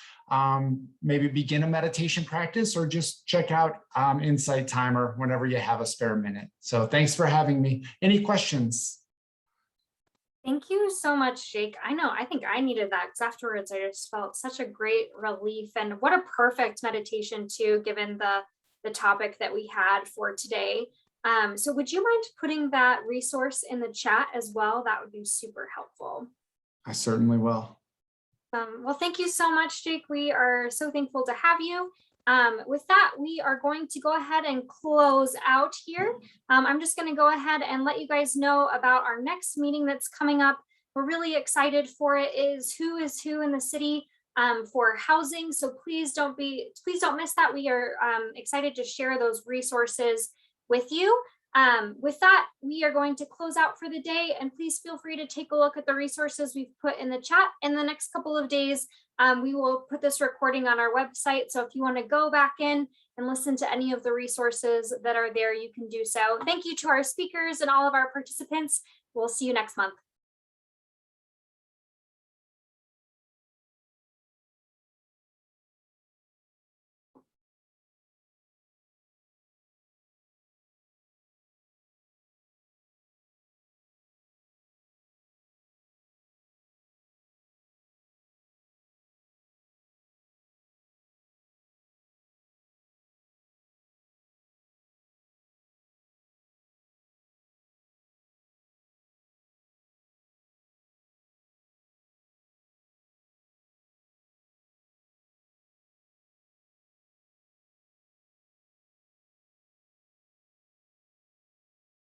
maybe begin a meditation practice or just check out Insight Timer whenever you have a spare minute. So thanks for having me. Any questions? Thank you so much, Jake. I think I needed that because afterwards I just felt such a great relief, and what a perfect meditation too, given the topic that we had for today. So would you mind putting that resource in the chat as well? That would be super helpful. I certainly will. Well, thank you so much, Jake. We are so thankful to have you. With that, we are going to go ahead and close out here. I'm just going to go ahead and let you guys know about our next meeting that's coming up. We're really excited for it. Is who in the city for housing. So please don't miss that. We are excited to share those resources with you. With that, we are going to close out for the day, and please feel free to take a look at the resources we've put in the chat. In the next couple of days, we will put this recording on our website. So if you want to go back in and listen to any of the resources that are there, you can do so. Thank you to our speakers and all of our participants. We'll see you next month.